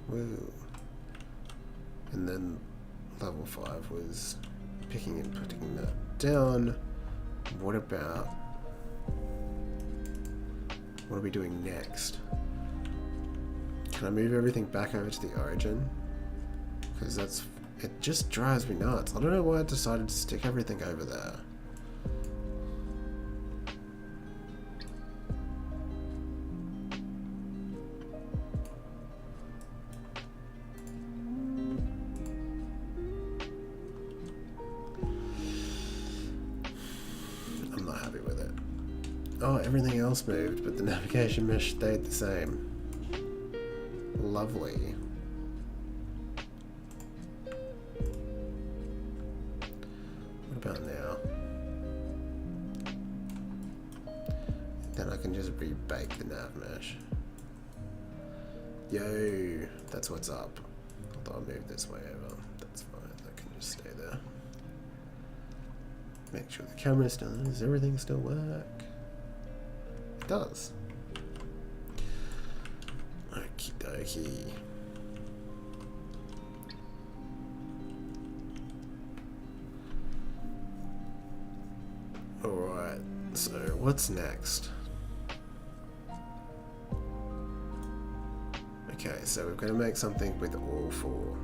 Woo. And then level 5 was picking and putting that down. What about... What are we doing next? Can I move everything back over to the origin? Because that's... It just drives me nuts. I don't know why I decided to stick everything over there. I'm not happy with it. Oh, everything else moved, but the navigation mesh stayed the same. Lovely. What about now? Then I can just rebake the nav mesh. Yo, that's what's up. Although I'll move this way over. That's fine, that can just stay there. Make sure the camera still, does everything still work? It does. Okie dokie. Alright, so what's next? Okay, so we're going to make something with all 4.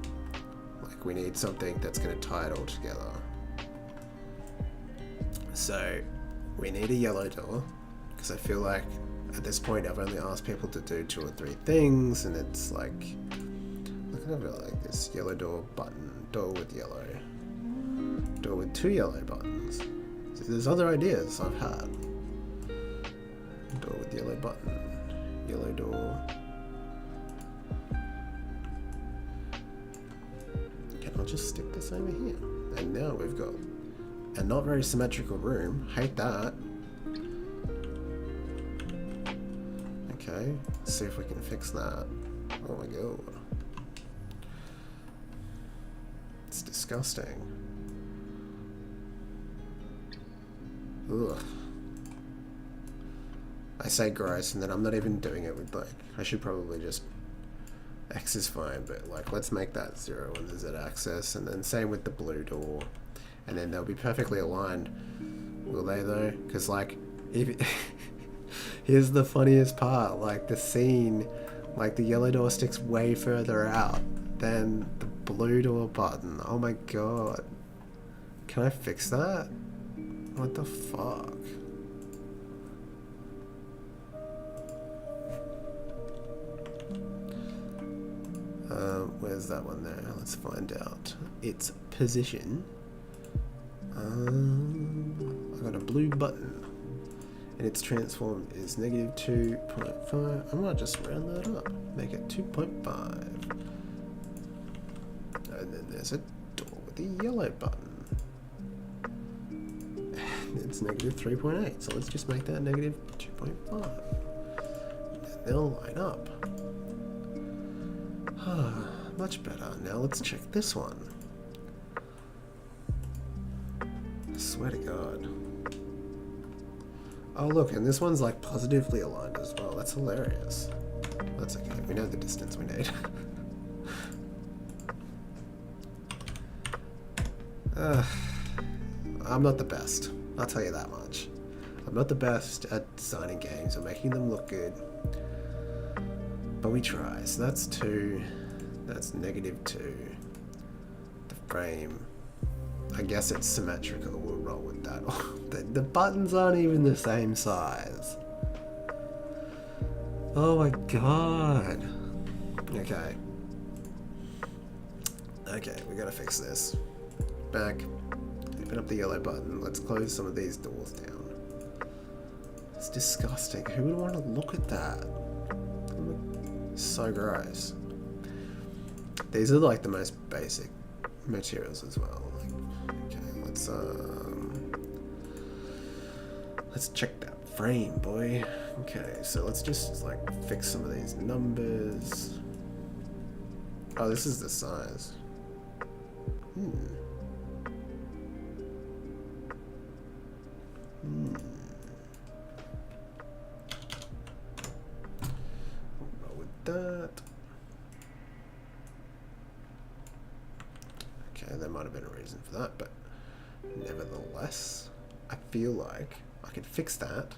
Like, we need something that's going to tie it all together. So, we need a yellow door, because I feel like at this point I've only asked people to do 2 or 3 things, and it's like, look at it like this: yellow door button, door with yellow, door with 2 yellow buttons. So there's other ideas I've had. Door with yellow button, yellow door. Okay, I'll just stick this over here. And now we've got a not very symmetrical room. Hate that. Okay, let's see if we can fix that. Oh my god. It's disgusting. Ugh. I say gross and then I'm not even doing it with, like, I should probably just, X is fine, but like, let's make that 0 when there's Z axis, and then same with the blue door, and then they'll be perfectly aligned. Will they though? Because like, if here's the funniest part, like the scene, like the yellow door sticks way further out than the blue door button. Oh my god. Can I fix that? What the fuck? Where's that one there? Let's find out. Its position. I got a blue button. And its transform is -2.5. I might just round that up. Make it 2.5. And then there's a door with a yellow button. It's -3.8. So let's just make that -2.5. And they'll line up. Much better. Now let's check this one. I swear to God. Oh look, and this one's like positively aligned as well. That's hilarious. That's okay. We know the distance we need. I'm not the best. I'll tell you that much. I'm not the best at designing games or making them look good. But we try. So that's 2. That's -2. The frame. I guess it's symmetrical. We'll roll with at that. The buttons aren't even the same size. Oh my god. Okay. Okay, we gotta fix this. Back. Open up the yellow button. Let's close some of these doors down. It's disgusting. Who would want to look at that? So gross. These are like the most basic materials as well. Okay, let's check that frame, boy. Okay, so let's just like fix some of these numbers. Oh, this is the size. Roll with that. Okay, there might have been a reason for that, but nevertheless, I feel like I could fix that.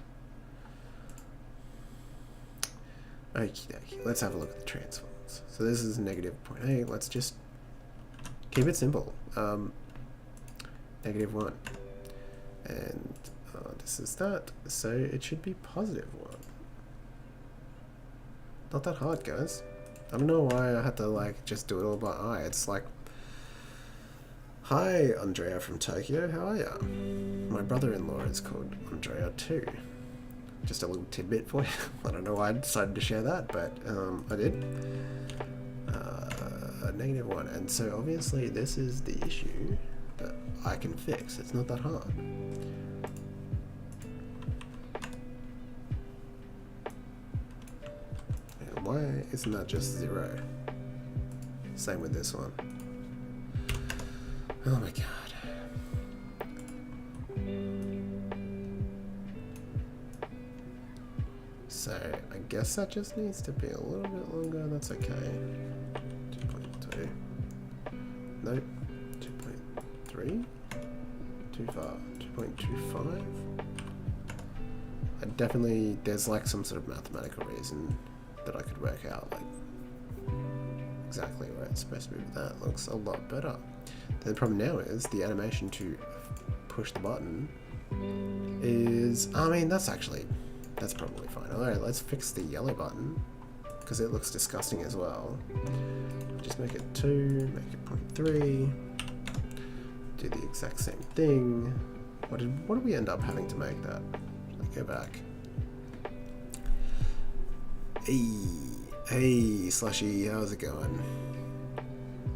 Okie dokie, let's have a look at the transforms. So this is negative 0.8. Let's just keep it simple. Negative 1. And this is that. So it should be positive 1. Not that hard, guys. I don't know why I had to like just do it all by eye. It's like, hi, Andrea from Tokyo. How are ya? My brother-in-law is called Andrea too. Just a little tidbit for you. I don't know why I decided to share that, but I did. Negative 1. And so obviously this is the issue that I can fix. It's not that hard. And why isn't that just 0? Same with this one. Oh my god. So I guess that just needs to be a little bit longer. That's okay. 2.2. Nope. 2.3. Too far. 2.25. I definitely, there's like some sort of mathematical reason that I could work out like exactly where it's supposed to be. That looks a lot better. The problem now is the animation to push the button is, I mean, that's probably fine. Alright, let's fix the yellow button because it looks disgusting as well. Just make it 2, make it 0.3, do the exact same thing. What did we end up having to make that? Let's go back. Hey, Slushy, how's it going?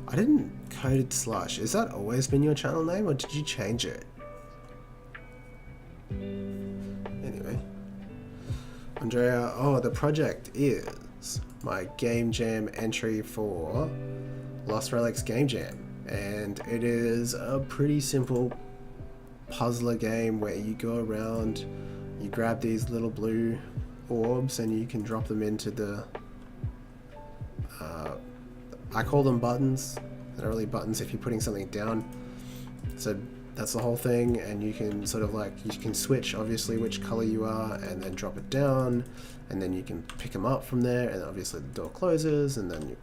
I didn't code it Slush. Has that always been your channel name, or did you change it? Anyway. Andrea, oh, the project is my Game Jam entry for Lost Relics Game Jam. And it is a pretty simple puzzler game where you go around, you grab these little blue orbs and you can drop them into the I call them buttons. They're not really buttons if you're putting something down. So that's the whole thing, and you can sort of like, you can switch obviously which color you are and then drop it down, and then you can pick them up from there, and obviously the door closes, and then you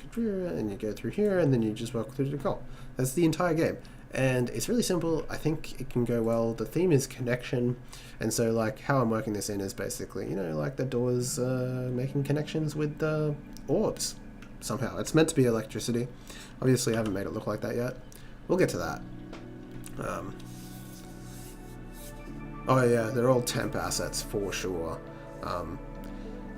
go through here, and then you just walk through the goal. That's the entire game. And it's really simple. I think it can go well. The theme is connection, and so like how I'm working this in is basically, you know, like the doors making connections with the orbs somehow. It's meant to be electricity. Obviously I haven't made it look like that yet. We'll get to that. Oh yeah, they're all temp assets for sure.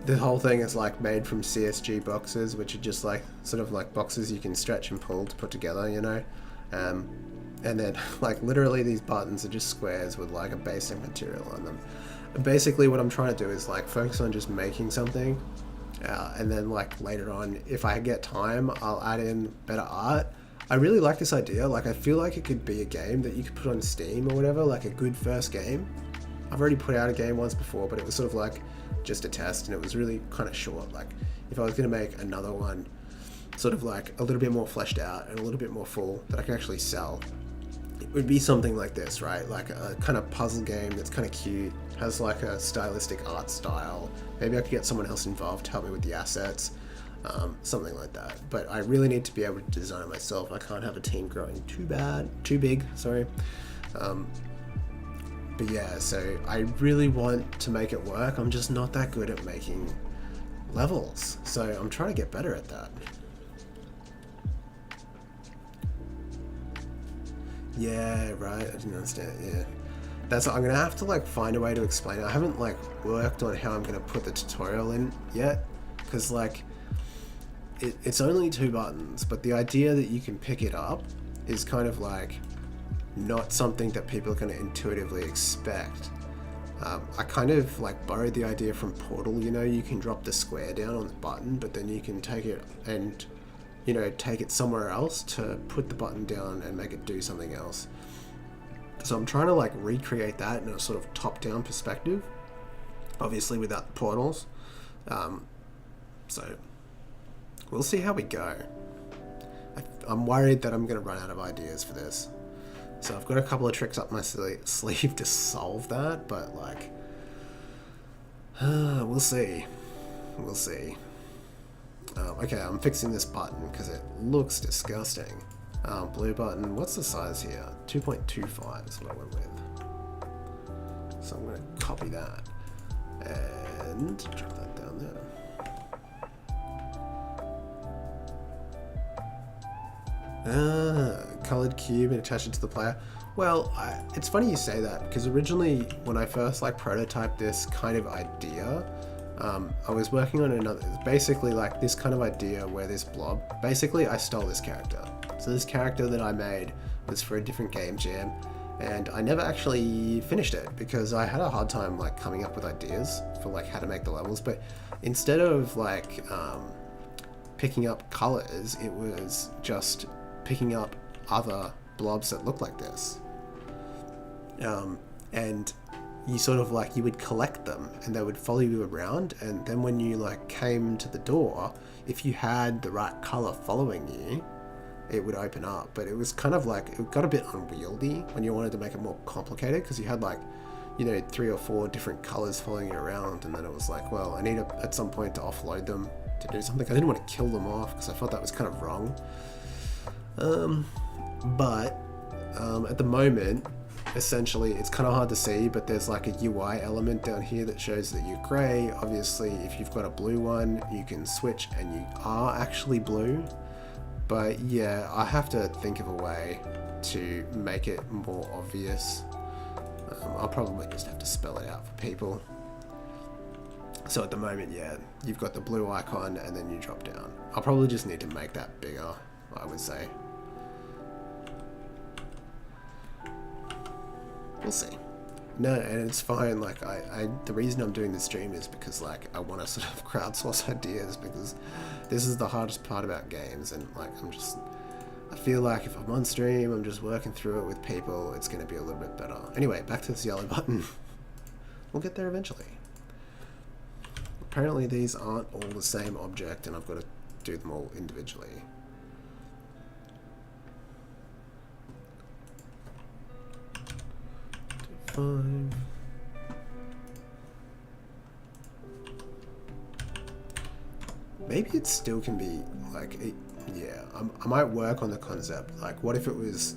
The whole thing is like made from CSG boxes, which are just like sort of like boxes you can stretch and pull to put together, you know. And then like literally these buttons are just squares with like a basic material on them. And basically what I'm trying to do is like focus on just making something, and then like later on, if I get time, I'll add in better art. I really like this idea. Like I feel like it could be a game that you could put on Steam or whatever, like a good first game. I've already put out a game once before, but it was sort of like just a test, and it was really kind of short. Like if I was going to make another one sort of like a little bit more fleshed out and a little bit more full that I could actually sell, it would be something like this, right? Like a kind of puzzle game that's kind of cute, has like a stylistic art style. Maybe I could get someone else involved to help me with the assets, something like that. But I really need to be able to design it myself. I can't have a team growing too big, sorry. But yeah, so I really want to make it work. I'm just not that good at making levels. So I'm trying to get better at that. Yeah, right. I didn't understand. Yeah. That's, I'm gonna have to like find a way to explain it. I haven't like worked on how I'm gonna put the tutorial in yet, because like it's only 2 buttons, but the idea that you can pick it up is kind of like not something that people are gonna intuitively expect. I kind of like borrowed the idea from Portal. You know, you can drop the square down on the button, but then you can take it and, you know, take it somewhere else to put the button down and make it do something else. So I'm trying to like recreate that in a sort of top-down perspective, obviously without the portals. So we'll see how we go. I'm worried that I'm going to run out of ideas for this. So I've got a couple of tricks up my sleeve to solve that, but like, we'll see. We'll see. Okay, I'm fixing this button because it looks disgusting. Blue button, what's the size here? 2.25 is what I went with. So I'm going to copy that and drop that down there. Colored cube and attach it to the player. Well, it's funny you say that, because originally when I first like prototyped this kind of idea, I was working on another, basically like this kind of idea where this blob, basically I stole this character. So this character that I made was for a different game jam, and I never actually finished it because I had a hard time like coming up with ideas for like how to make the levels. But instead of like picking up colors, it was just picking up other blobs that look like this, and you sort of like, you would collect them and they would follow you around, and then when you like came to the door, if you had the right color following you, it would open up. But it was kind of like, it got a bit unwieldy when you wanted to make it more complicated, because you had like, you know, 3 or 4 different colors following you around, and then it was like, well, I need at some point to offload them to do something. I didn't want to kill them off because I felt that was kind of wrong. But at the moment, essentially, it's kind of hard to see, but there's like a UI element down here that shows that you're gray. Obviously, if you've got a blue one, you can switch and you are actually blue. But yeah, I have to think of a way to make it more obvious. I'll probably just have to spell it out for people. So at the moment, yeah, you've got the blue icon and then you drop down. I'll probably just need to make that bigger, I would say. We'll see. No, and it's fine. Like the reason I'm doing this stream is because like I want to sort of crowdsource ideas, because this is the hardest part about games, and like I feel like if I'm on stream, I'm just working through it with people, it's going to be a little bit better. Anyway, back to this yellow button. We'll get there eventually. Apparently these aren't all the same object, and I've got to do them all individually. Fine. Maybe it still can be like, yeah, I might work on the concept. Like, what if it was,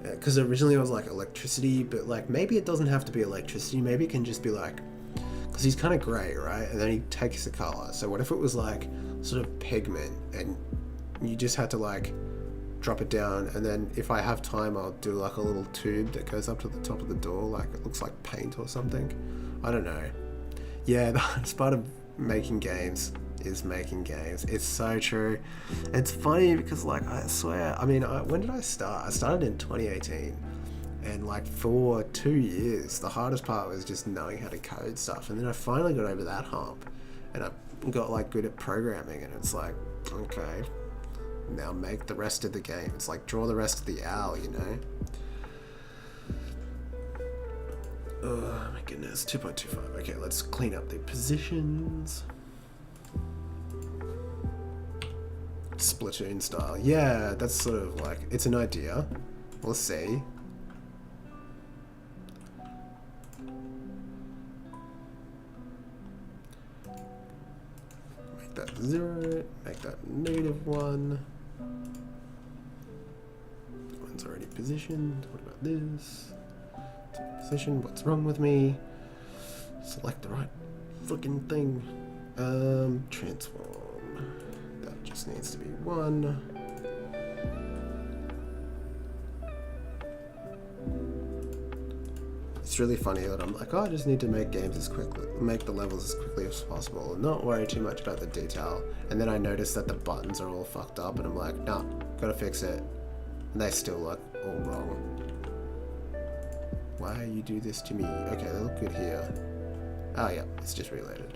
because originally I was like electricity, but like maybe it doesn't have to be electricity. Maybe it can just be like, because he's kind of gray, right? And then he takes the color. So what if it was like sort of pigment, and you just had to like drop it down, and then if I have time, I'll do like a little tube that goes up to the top of the door, like it looks like paint or something. I don't know. Yeah, the hardest part of making games is making games. It's so true. It's funny because like, I swear, I mean, when did I start? I started in 2018, and like for 2 years, the hardest part was just knowing how to code stuff, and then I finally got over that hump, and I got like good at programming, and it's like, okay, now make the rest of the game. It's like draw the rest of the owl, you know? Oh my goodness, 2.25. Okay, let's clean up the positions. Splatoon style. Yeah, that's sort of like, it's an idea. We'll see. Make that 0, make that -1. One's already positioned. What about this? position. What's wrong with me? Select the right freaking thing. Transform. That just needs to be 1. It's really funny that I'm like, oh, I just need to make the levels as quickly as possible, and not worry too much about the detail. And then I notice that the buttons are all fucked up, and I'm like, nah, gotta fix it. And they still look all wrong. Why you do this to me? Okay, they look good here. Oh yeah, it's just reloaded.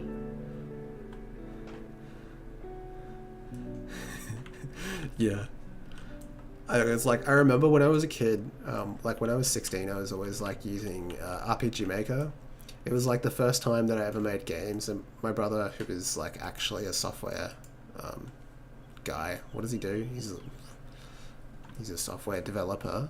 Yeah. It's like, I remember when I was a kid, like when I was 16, I was always like using RPG Maker. It was like the first time that I ever made games, and my brother, who is like actually a software guy, what does he do? He's a software developer.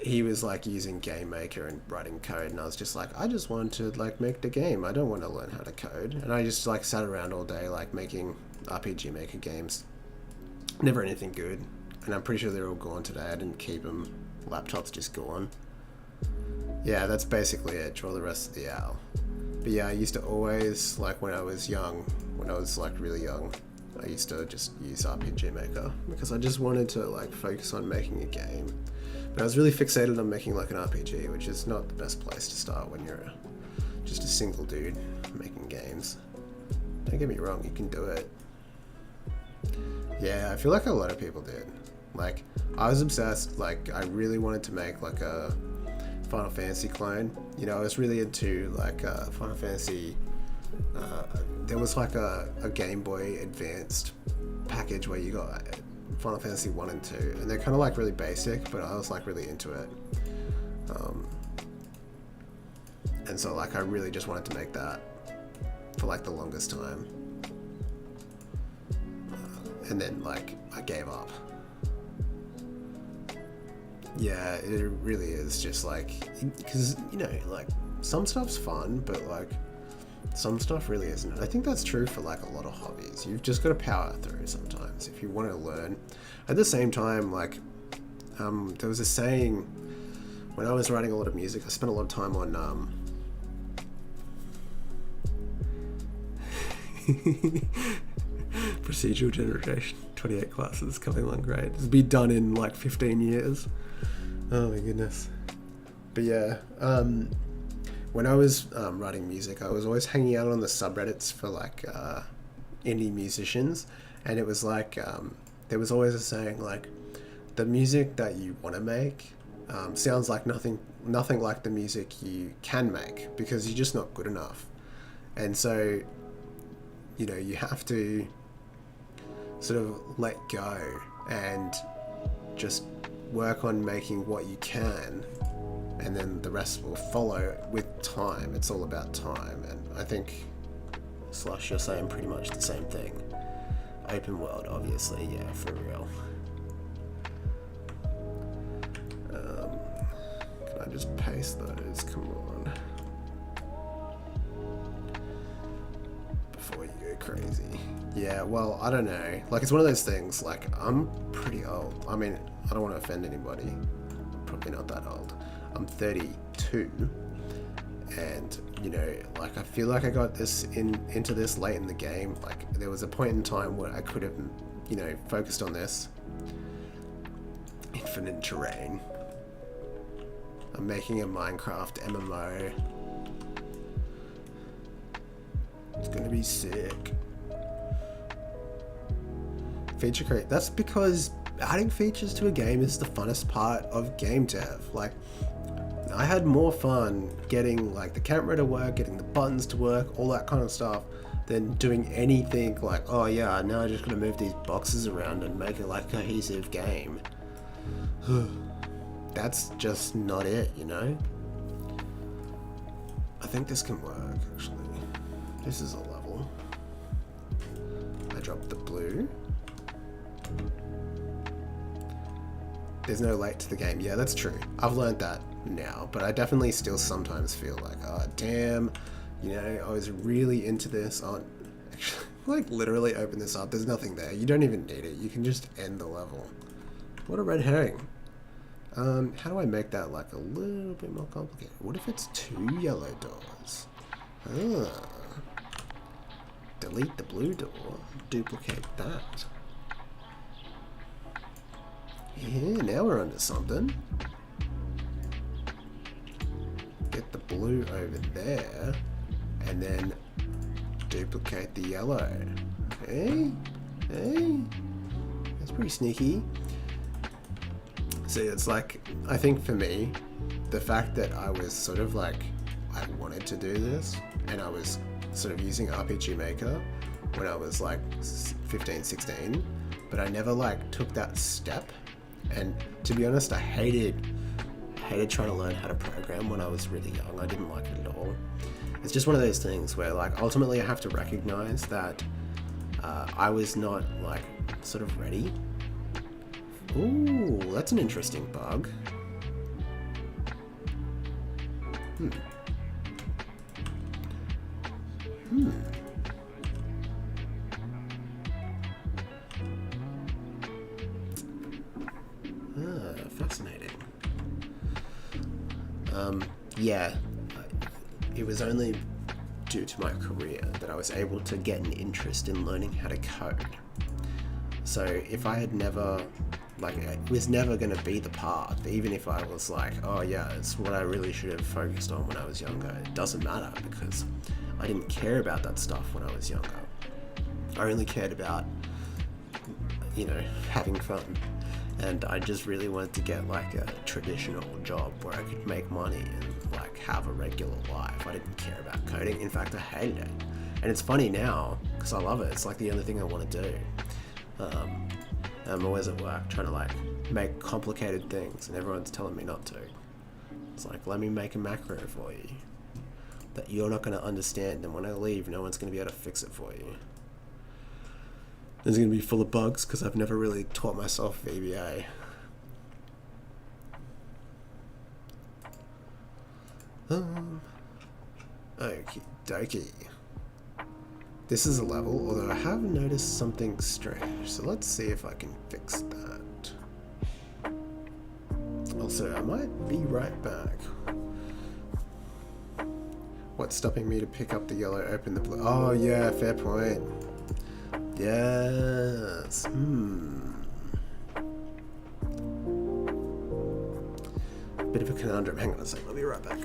He was like using Game Maker and writing code, and I was just like, I just want to like make the game. I don't want to learn how to code. And I just like sat around all day like making RPG Maker games. Never anything good, and I'm pretty sure they're all gone today. I didn't keep them. Laptop's just gone. Yeah, that's basically it. Draw the rest of the owl. But yeah, I used to always, like when I was young, when I was like really young, I used to just use RPG Maker because I just wanted to like focus on making a game. But I was really fixated on making like an RPG, which is not the best place to start when you're just a single dude making games. Don't get me wrong, you can do it. Yeah, I feel like a lot of people did. Like, I was obsessed, like, I really wanted to make, like, a Final Fantasy clone. You know, I was really into, like, Final Fantasy... there was, like, a Game Boy Advanced package where you got Final Fantasy 1 and 2. And they're kind of, like, really basic, but I was, like, really into it. And so, like, I really just wanted to make that for, like, the longest time. And then, like, I gave up. Yeah, it really is just, like... Because, you know, like, some stuff's fun, but, like, some stuff really isn't. I think that's true for, like, a lot of hobbies. You've just got to power through sometimes if you want to learn. At the same time, like, there was a saying... When I was writing a lot of music, I spent a lot of time on... procedural generation, 28 classes, coming along great. It's be done in like 15 years. Oh my goodness. But yeah, when I was writing music, I was always hanging out on the subreddits for like indie musicians, and it was like there was always a saying like, the music that you want to make sounds like nothing like the music you can make, because you're just not good enough. And so, you know, you have to sort of let go and just work on making what you can, and then the rest will follow with time. It's all about time. And I think Slush, you're saying pretty much the same thing. Open world, obviously, yeah, for real. Can I just paste those? Come on. Before you go crazy. Yeah, well, I don't know. Like, it's one of those things, like, I'm pretty old. I mean, I don't want to offend anybody. I'm probably not that old. I'm 32. And, you know, like, I feel like I got this into this late in the game. Like, there was a point in time where I could have, you know, focused on this. Infinite terrain. I'm making a Minecraft MMO. It's gonna be sick. Feature create. That's because adding features to a game is the funnest part of game dev. Like, I had more fun getting like the camera to work, getting the buttons to work, all that kind of stuff, than doing anything like, oh yeah, now I just gotta move these boxes around and make it like a cohesive game. That's just not it, you know? I think this can work, actually. This is a level. I dropped the blue. There's no late to the game. Yeah, that's true. I've learned that now, but I definitely still sometimes feel like, oh, damn, you know, I was really into this. Oh, actually, like, literally open this up. There's nothing there. You don't even need it. You can just end the level. What a red herring. How do I make that like a little bit more complicated? What if it's 2 yellow doors? Ah. Delete the blue door, duplicate that. Yeah, now we're onto something. Get the blue over there, and then duplicate the yellow. Hey? Hey? That's pretty sneaky. See, it's like, I think for me, the fact that I was sort of like, I wanted to do this, and I was sort of using RPG Maker when I was like 15, 16, but I never like took that step. And to be honest, I hated trying to learn how to program when I was really young. I didn't like it at all. It's just one of those things where like ultimately I have to recognize that I was not like sort of ready. Ooh, that's an interesting bug. Fascinating. Yeah, it was only due to my career that I was able to get an interest in learning how to code. So if I had never, like, it was never going to be the path, even if I was like, oh yeah, it's what I really should have focused on when I was younger. It doesn't matter because I didn't care about that stuff when I was younger. I only cared about, you know, having fun. And I just really wanted to get like a traditional job where I could make money and like have a regular life. I didn't care about coding. In fact, I hated it. And it's funny now because I love it. It's like the only thing I want to do. I'm always at work trying to like make complicated things and everyone's telling me not to. It's like, let me make a macro for you that you're not going to understand, and when I leave, no one's going to be able to fix it for you. It's going to be full of bugs because I've never really taught myself VBA. Okie dokie. This is a level, although I have noticed something strange, so let's see if I can fix that. Also, I might be right back. What's stopping me to pick up the yellow, open the blue? Oh yeah, fair point. Yes. Bit of a conundrum. Hang on a second, I'll be right back.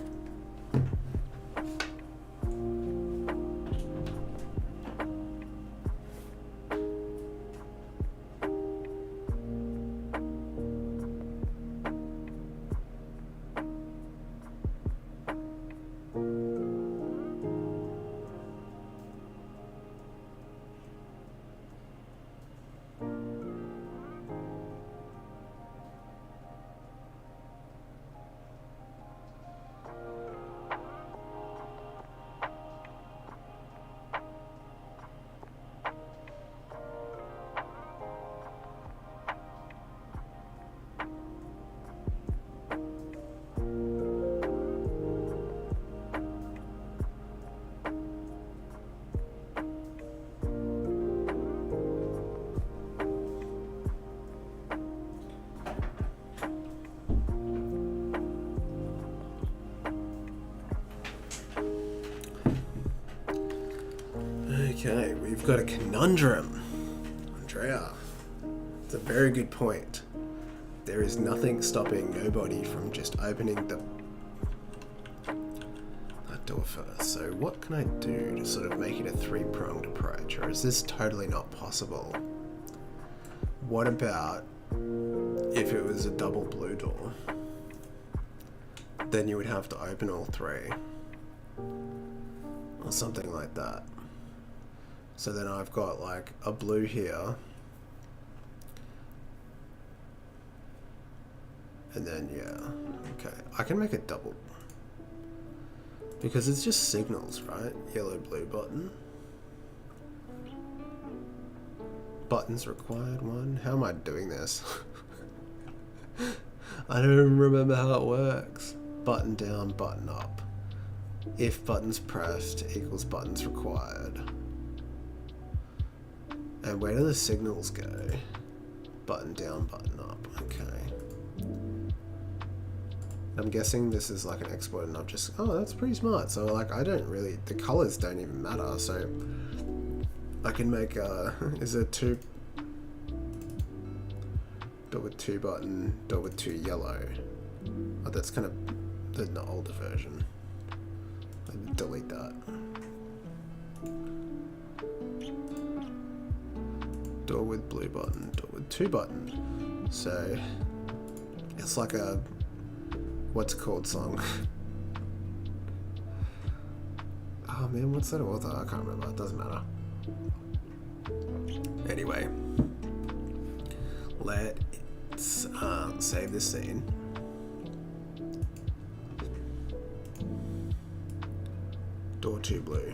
Okay, we've got a conundrum. Andrea, it's a very good point. There is nothing stopping nobody from just opening that door first. So what can I do to sort of make it a three-pronged approach? Or is this totally not possible? What about if it was a double blue door? Then you would have to open all three. Or something like that. So then I've got like a blue here. And then, yeah, okay. I can make a double. Because it's just signals, right? Yellow, blue button. Buttons required one. How am I doing this? I don't remember how it works. Button down, button up. If buttons pressed equals buttons required. And where do the signals go? Button down, button up. Okay. I'm guessing this is like an export and I've just, oh, that's pretty smart. So like, I don't really, the colors don't even matter. So I can make, is it two, dot with 2 button, dot with 2 yellow. Oh, that's kind of the older version. Let me delete that. Dot with blue button, dot with 2 button. So it's like a, what's it called song? Oh man, what's that author? I can't remember, it doesn't matter. Anyway, let's save this scene. Door 2 blue.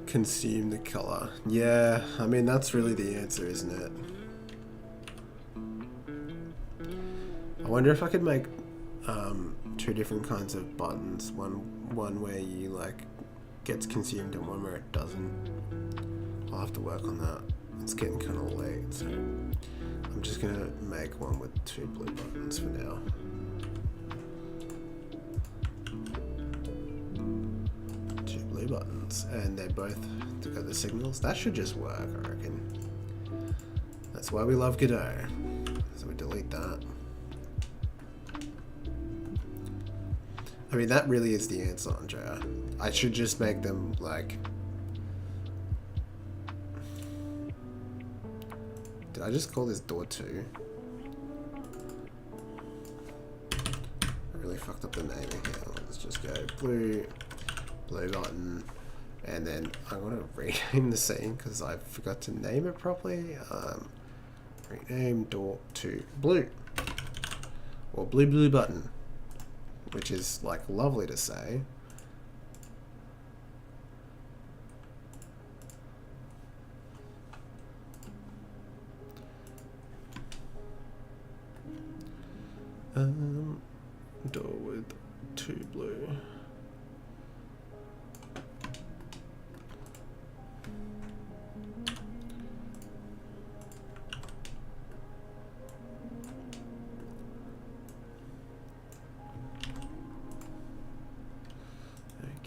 Consume the color. Yeah, I mean that's really the answer, isn't it? I wonder if I could make 2 different kinds of buttons. One where you like gets consumed and one where it doesn't. I'll have to work on that. It's getting kind of late, so I'm just gonna make one with 2 blue buttons for now. Buttons, and they both got the signals. That should just work, I reckon. That's why we love Godot. So we delete that. I mean, that really is the answer, Andrea. I should just make them like... Did I just call this door 2? I really fucked up the name here. Let's just go blue button, and then I'm going to rename the scene because I forgot to name it properly. Rename door to blue, or blue button, which is like lovely to say. Door with 2 blue.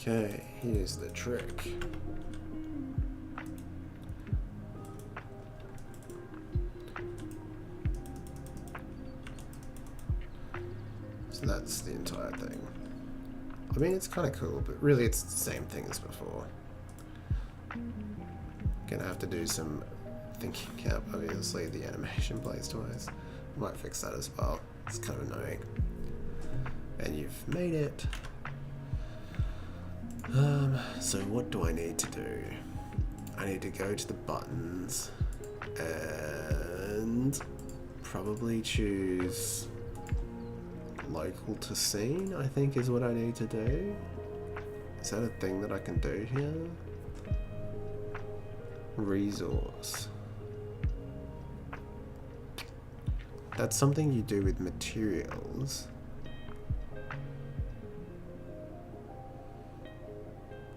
Okay, here's the trick. So that's the entire thing. I mean, it's kind of cool, but really it's the same thing as before. Gonna have to do some thinking cap. Obviously, the animation plays twice. Might fix that as well. It's kind of annoying. And you've made it. So what do I need to do? I need to go to the buttons and probably choose local to scene, I think is what I need to do. Is that a thing that I can do here? Resource. That's something you do with materials.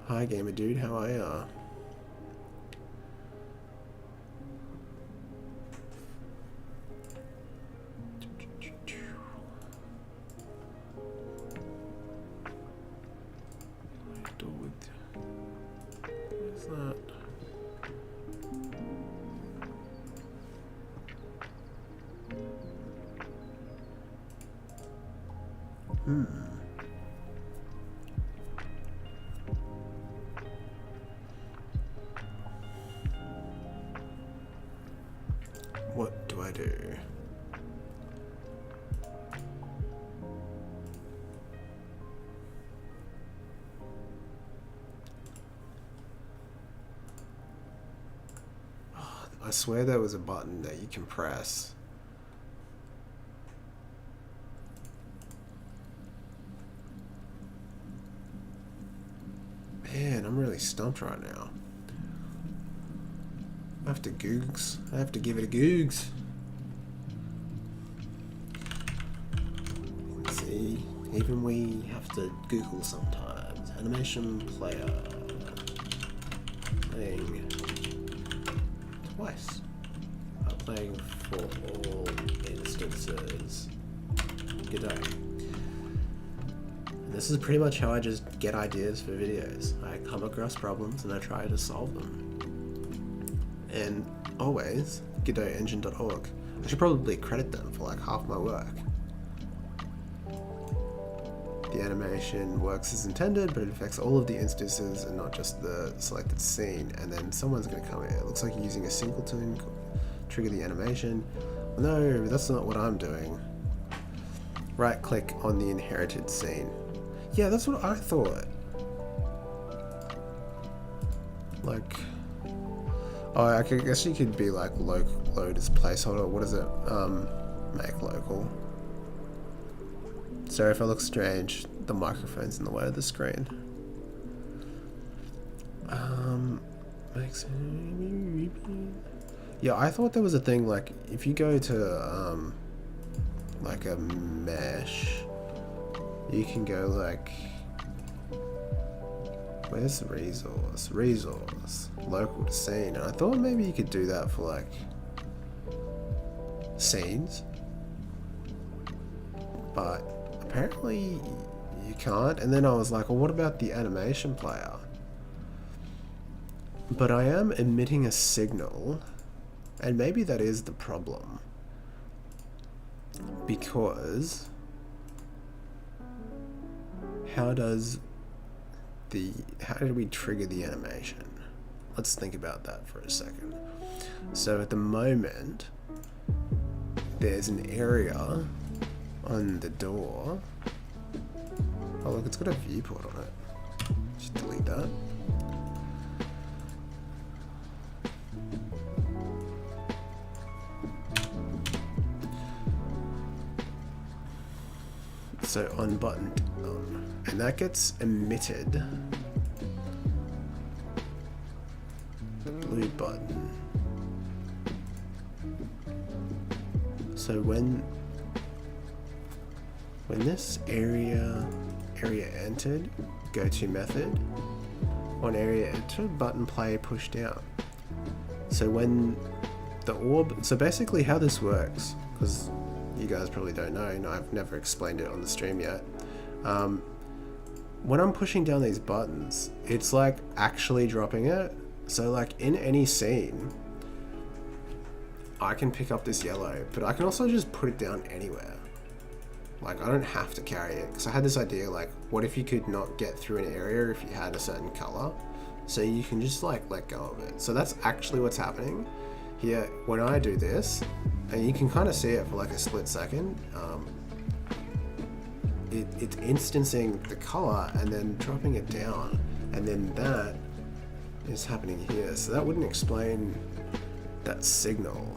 Hi gamer dude, how are ya? Where's that? What do I do? Oh, I swear there was a button that you can press. Man, I'm really stumped right now. I have to googs. I have to give it a googs. See, even we have to Google sometimes. Animation player. Playing twice. Playing for all instances. Godot. And this is pretty much how I just get ideas for videos. I come across problems and I try to solve them. And always, GodotEngine.org. I should probably credit them for like half my work. The animation works as intended, but it affects all of the instances and not just the selected scene. And then someone's going to come in. It looks like you're using a singleton, trigger the animation. No, that's not what I'm doing. Right click on the inherited scene. Yeah, that's what I thought. Like, oh, I guess you could be like load as placeholder. What is it? Make local. Sorry if I look strange. The microphone's in the way of the screen. Yeah, I thought there was a thing like if you go to like a mesh, you can go like, where's the resource, local to scene, and I thought maybe you could do that for like scenes, but apparently you can't. And then I was like, well, what about the animation player? But I am emitting a signal, and maybe that is the problem, because how did we trigger the animation? Let's think about that for a second. So at the moment, there's an area on the door. Oh look, it's got a viewport on it. Just delete that. So unbuttoned on, and that gets emitted. The blue button. So when this area entered, go to method, on area entered, button play push down. So when the orb, so basically how this works, because you guys probably don't know, and I've never explained it on the stream yet. When I'm pushing down these buttons, it's like actually dropping it. So like in any scene, I can pick up this yellow, but I can also just put it down anywhere. Like I don't have to carry it, because I had this idea like, what if you could not get through an area if you had a certain color? So you can just like let go of it. So that's actually what's happening here when I do this, and you can kind of see it for like a split second. It's instancing the color and then dropping it down, and then that is happening here. So that wouldn't explain that signal.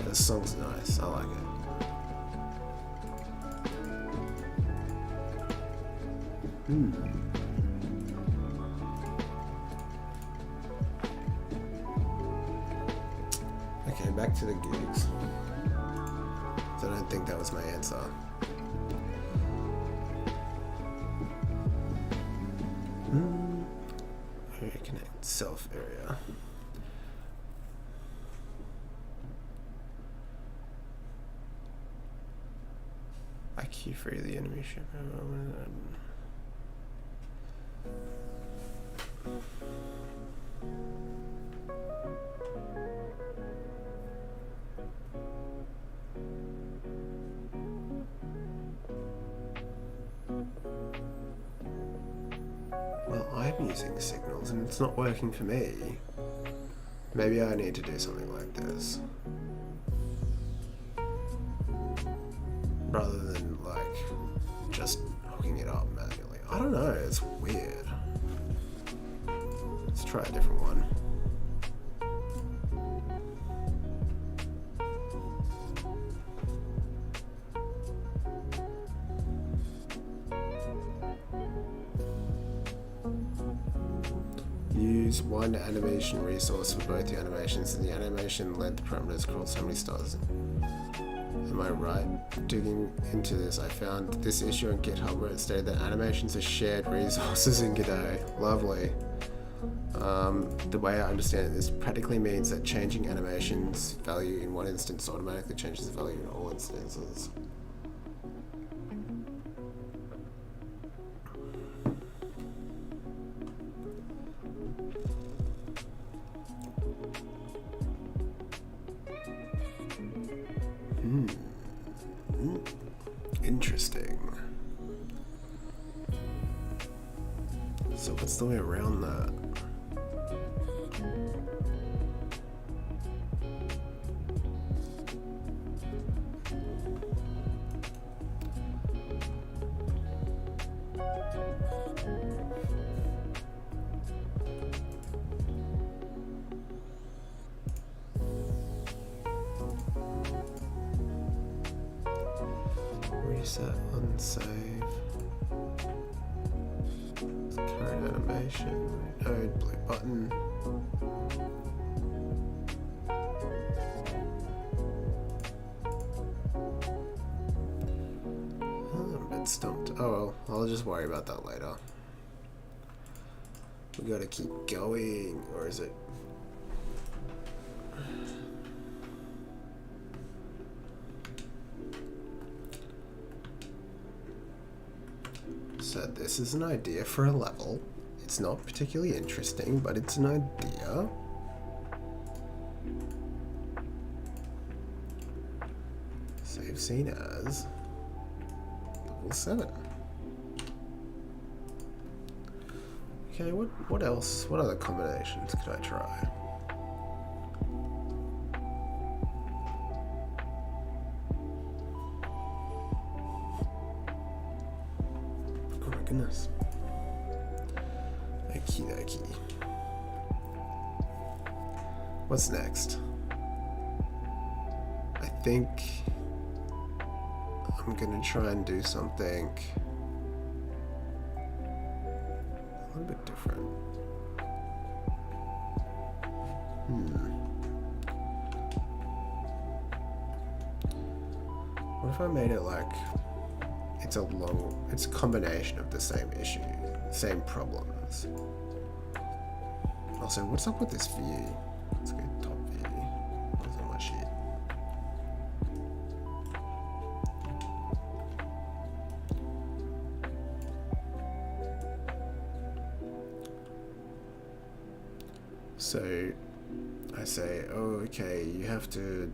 This song's nice, I like it. Okay, back to the gigs. So I don't think that was my answer. Area connect, self area. IQ free the enemy ship. Well, I'm using signals and it's not working for me. Maybe I need to do something like this, rather than like just hooking it up manually. I don't know, it's weird. Let's try a different one. Use use one animation resource for both the animations, and the animation length parameters called so many stars. Am I right? Digging into this, I found this issue on GitHub where it stated that animations are shared resources in Godot. Lovely. The way I understand it, this practically means that changing animations value in one instance automatically changes the value in all instances. Interesting. So what's the way around that? Reset, unsave. Current animation. Node, blue button. Oh, I'm a bit stumped. Oh well, I'll just worry about that later. We gotta keep going, or is it? So this is an idea for a level. It's not particularly interesting, but it's an idea. Save scene as level 7. Okay, what else? What other combinations could I try? Goodness. Okie dokie. What's next? I think I'm gonna try and do something a little bit different. What if I made it like it's a combination of the same issue, same problems. Also, what's up with this view? Let's go top view. What's on my sheet? So I say, oh, okay, you have to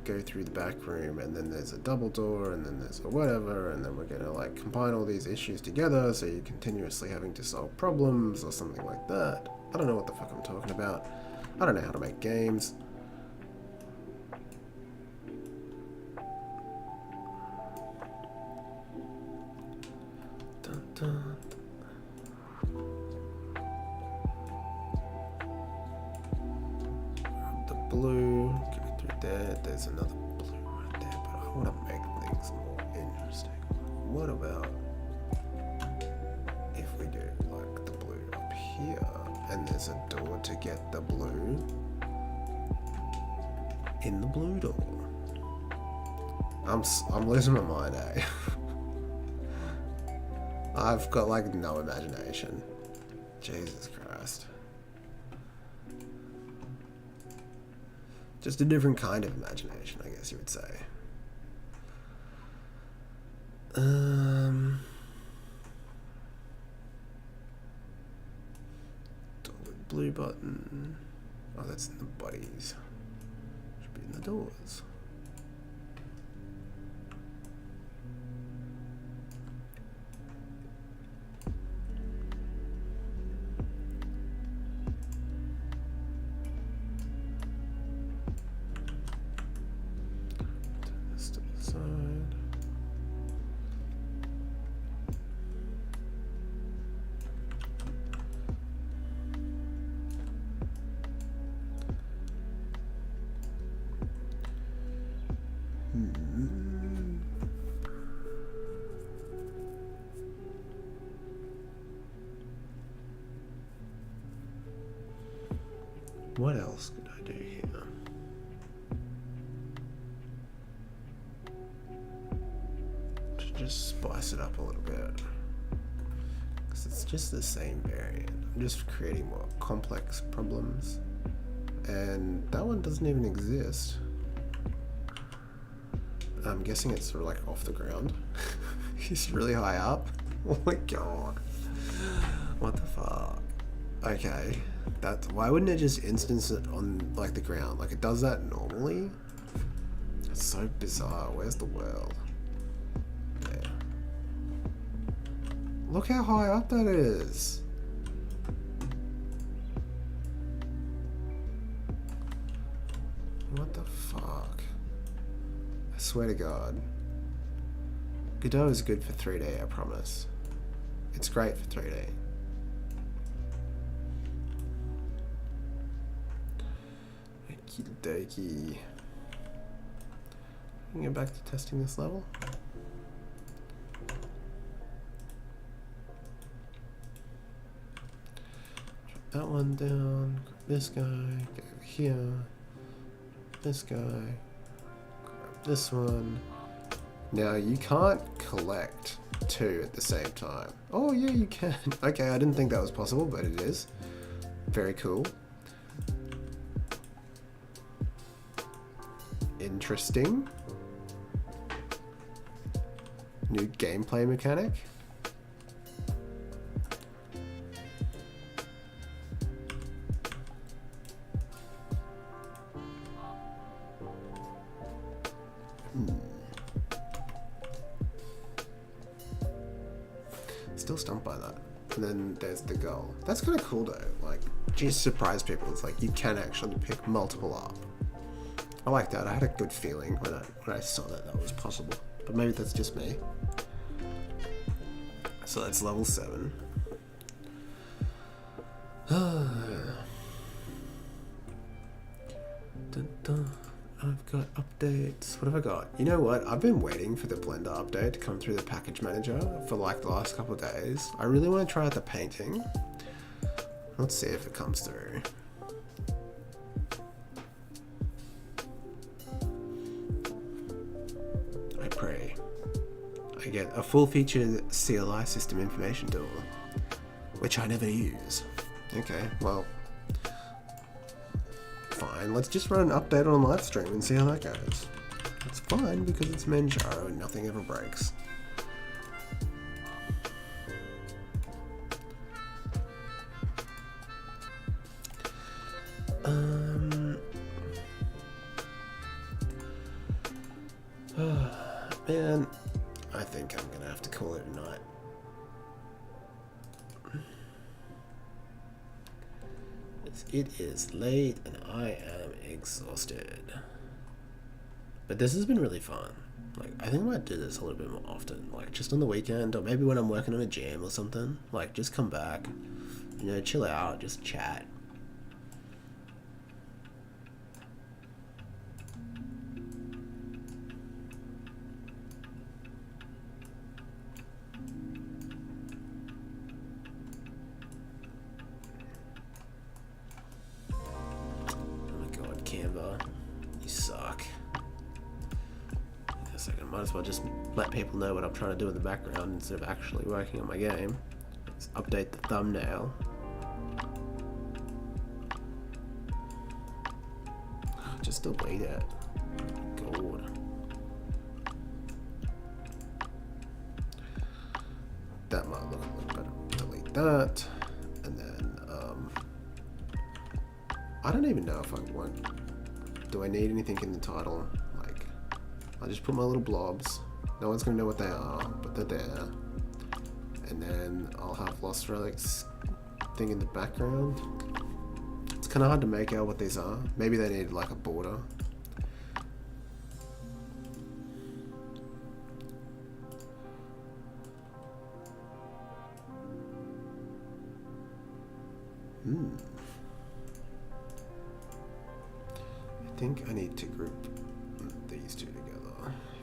go through the back room, and then there's a double door, and then there's a whatever, and then we're gonna like combine all these issues together, so you're continuously having to solve problems or something like that. I don't know what the fuck I'm talking about. I don't know how to make games. Dun, dun. The blue, go through there, there's another blue right there, but I want to make things more interesting. What about if we do like the blue up here, and there's a door to get the blue in the blue door? I'm losing my mind, eh? I've got like no imagination. Jesus Christ. Just a different kind of imagination, I guess you would say. Blue button. Oh, that's in the bodies. Should be in the doors. Turn this to the side. What else could I do here? To just spice it up a little bit. Because it's just the same variant. I'm just creating more complex problems. And that one doesn't even exist. I'm guessing it's sort of like off the ground. It's really high up. Oh my god. What the fuck? Okay. Why wouldn't it just instance it on like the ground? Like it does that normally? That's so bizarre. Where's the world? Yeah. Look how high up that is. What the fuck? I swear to God. Godot is good for 3D, I promise. It's great for 3D. Okie dokie. Can get back to testing this level. Drop that one down. Grab this guy. Get over here. This guy. Grab this one. Now you can't collect two at the same time. Oh yeah, you can. Okay, I didn't think that was possible, but it is. Very cool. Interesting. New gameplay mechanic. Still stumped by that. And then there's the goal. That's kind of cool though. Like, just surprise people. It's like you can actually pick multiple up. I like that. I had a good feeling when I saw that was possible. But maybe that's just me. So that's level 7. I've got updates. What have I got? You know what? I've been waiting for the Blender update to come through the package manager for like the last couple of days. I really want to try out the painting. Let's see if it comes through. I pray. I get a full-featured CLI system information tool, which I never use. Okay, well, fine. Let's just run an update on live stream and see how that goes. It's fine because it's Manjaro and nothing ever breaks. Man, I think I'm gonna have to call it a night. It is late and I am exhausted. But this has been really fun. Like, I think I might do this a little bit more often. Like, just on the weekend, or maybe when I'm working on a jam or something. Like, just come back, you know, chill out, just chat. Might as well just let people know what I'm trying to do in the background instead of actually working on my game. Let's update the thumbnail. Just delete it. God. That might look a little better. Delete that. And then, I don't even know if I want... Do I need anything in the title? I'll just put my little blobs. No one's gonna know what they are, but they're there. And then I'll have Lost Relics thing in the background. It's kind of hard to make out what these are. Maybe they need like a border. I think I need to group these two together.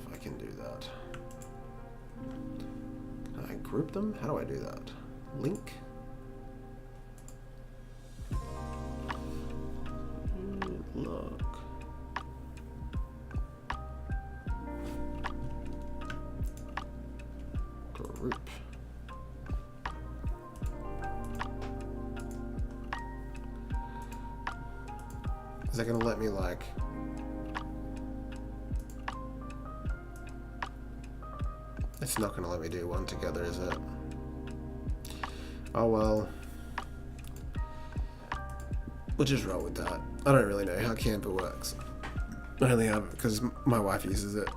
If I can do that. Can I group them? How do I do that? Link? group. Is that gonna let me like... It's not gonna let me do one together, is it? Oh well. We'll just roll with that. I don't really know how Canva works. I only have it because my wife uses it.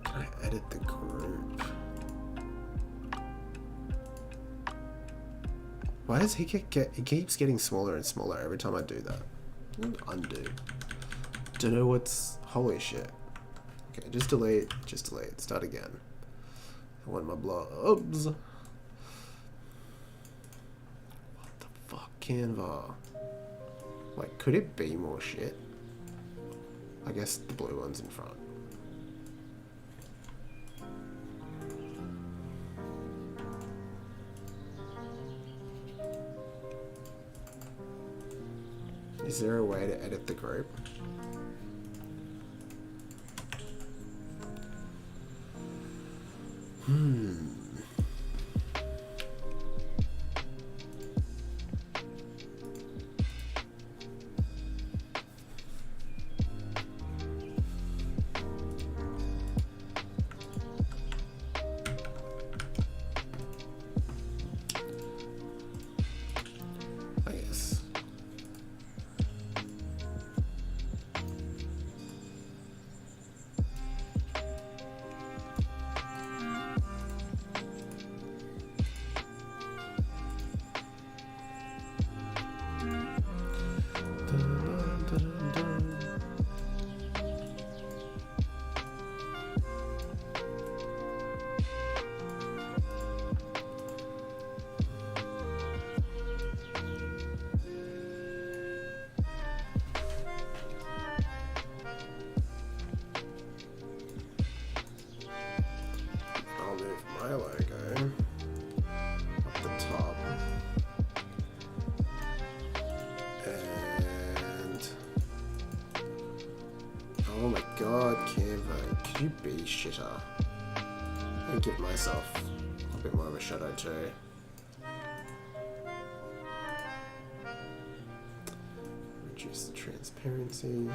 Can I edit the group? Why does he he keeps getting smaller and smaller every time I do that? Undo. Don't know what's... Holy shit. Okay, just delete, start again. I want my blobs. What the fuck, Canva? Like, could it be more shit? I guess the blue one's in front. Is there a way to edit the group? I guess. I'll move my logo up the top. And oh my god, Canva, could you be shitter? I give myself a bit more of a shadow too. Reduce the transparency.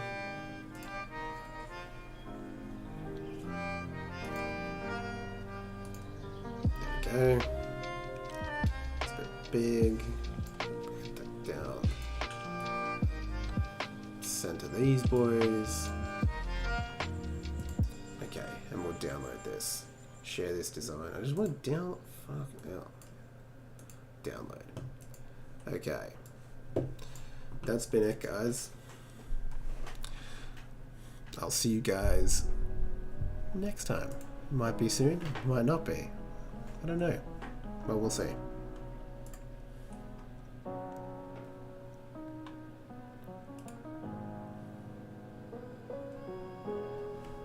There we go. It's a bit big. Get that down. Center these boys. Okay, and we'll download this. Share this design. I just want to fuck out. Download. Okay. That's been it, guys. I'll see you guys next time. Might be soon, might not be. I don't know. But we'll see.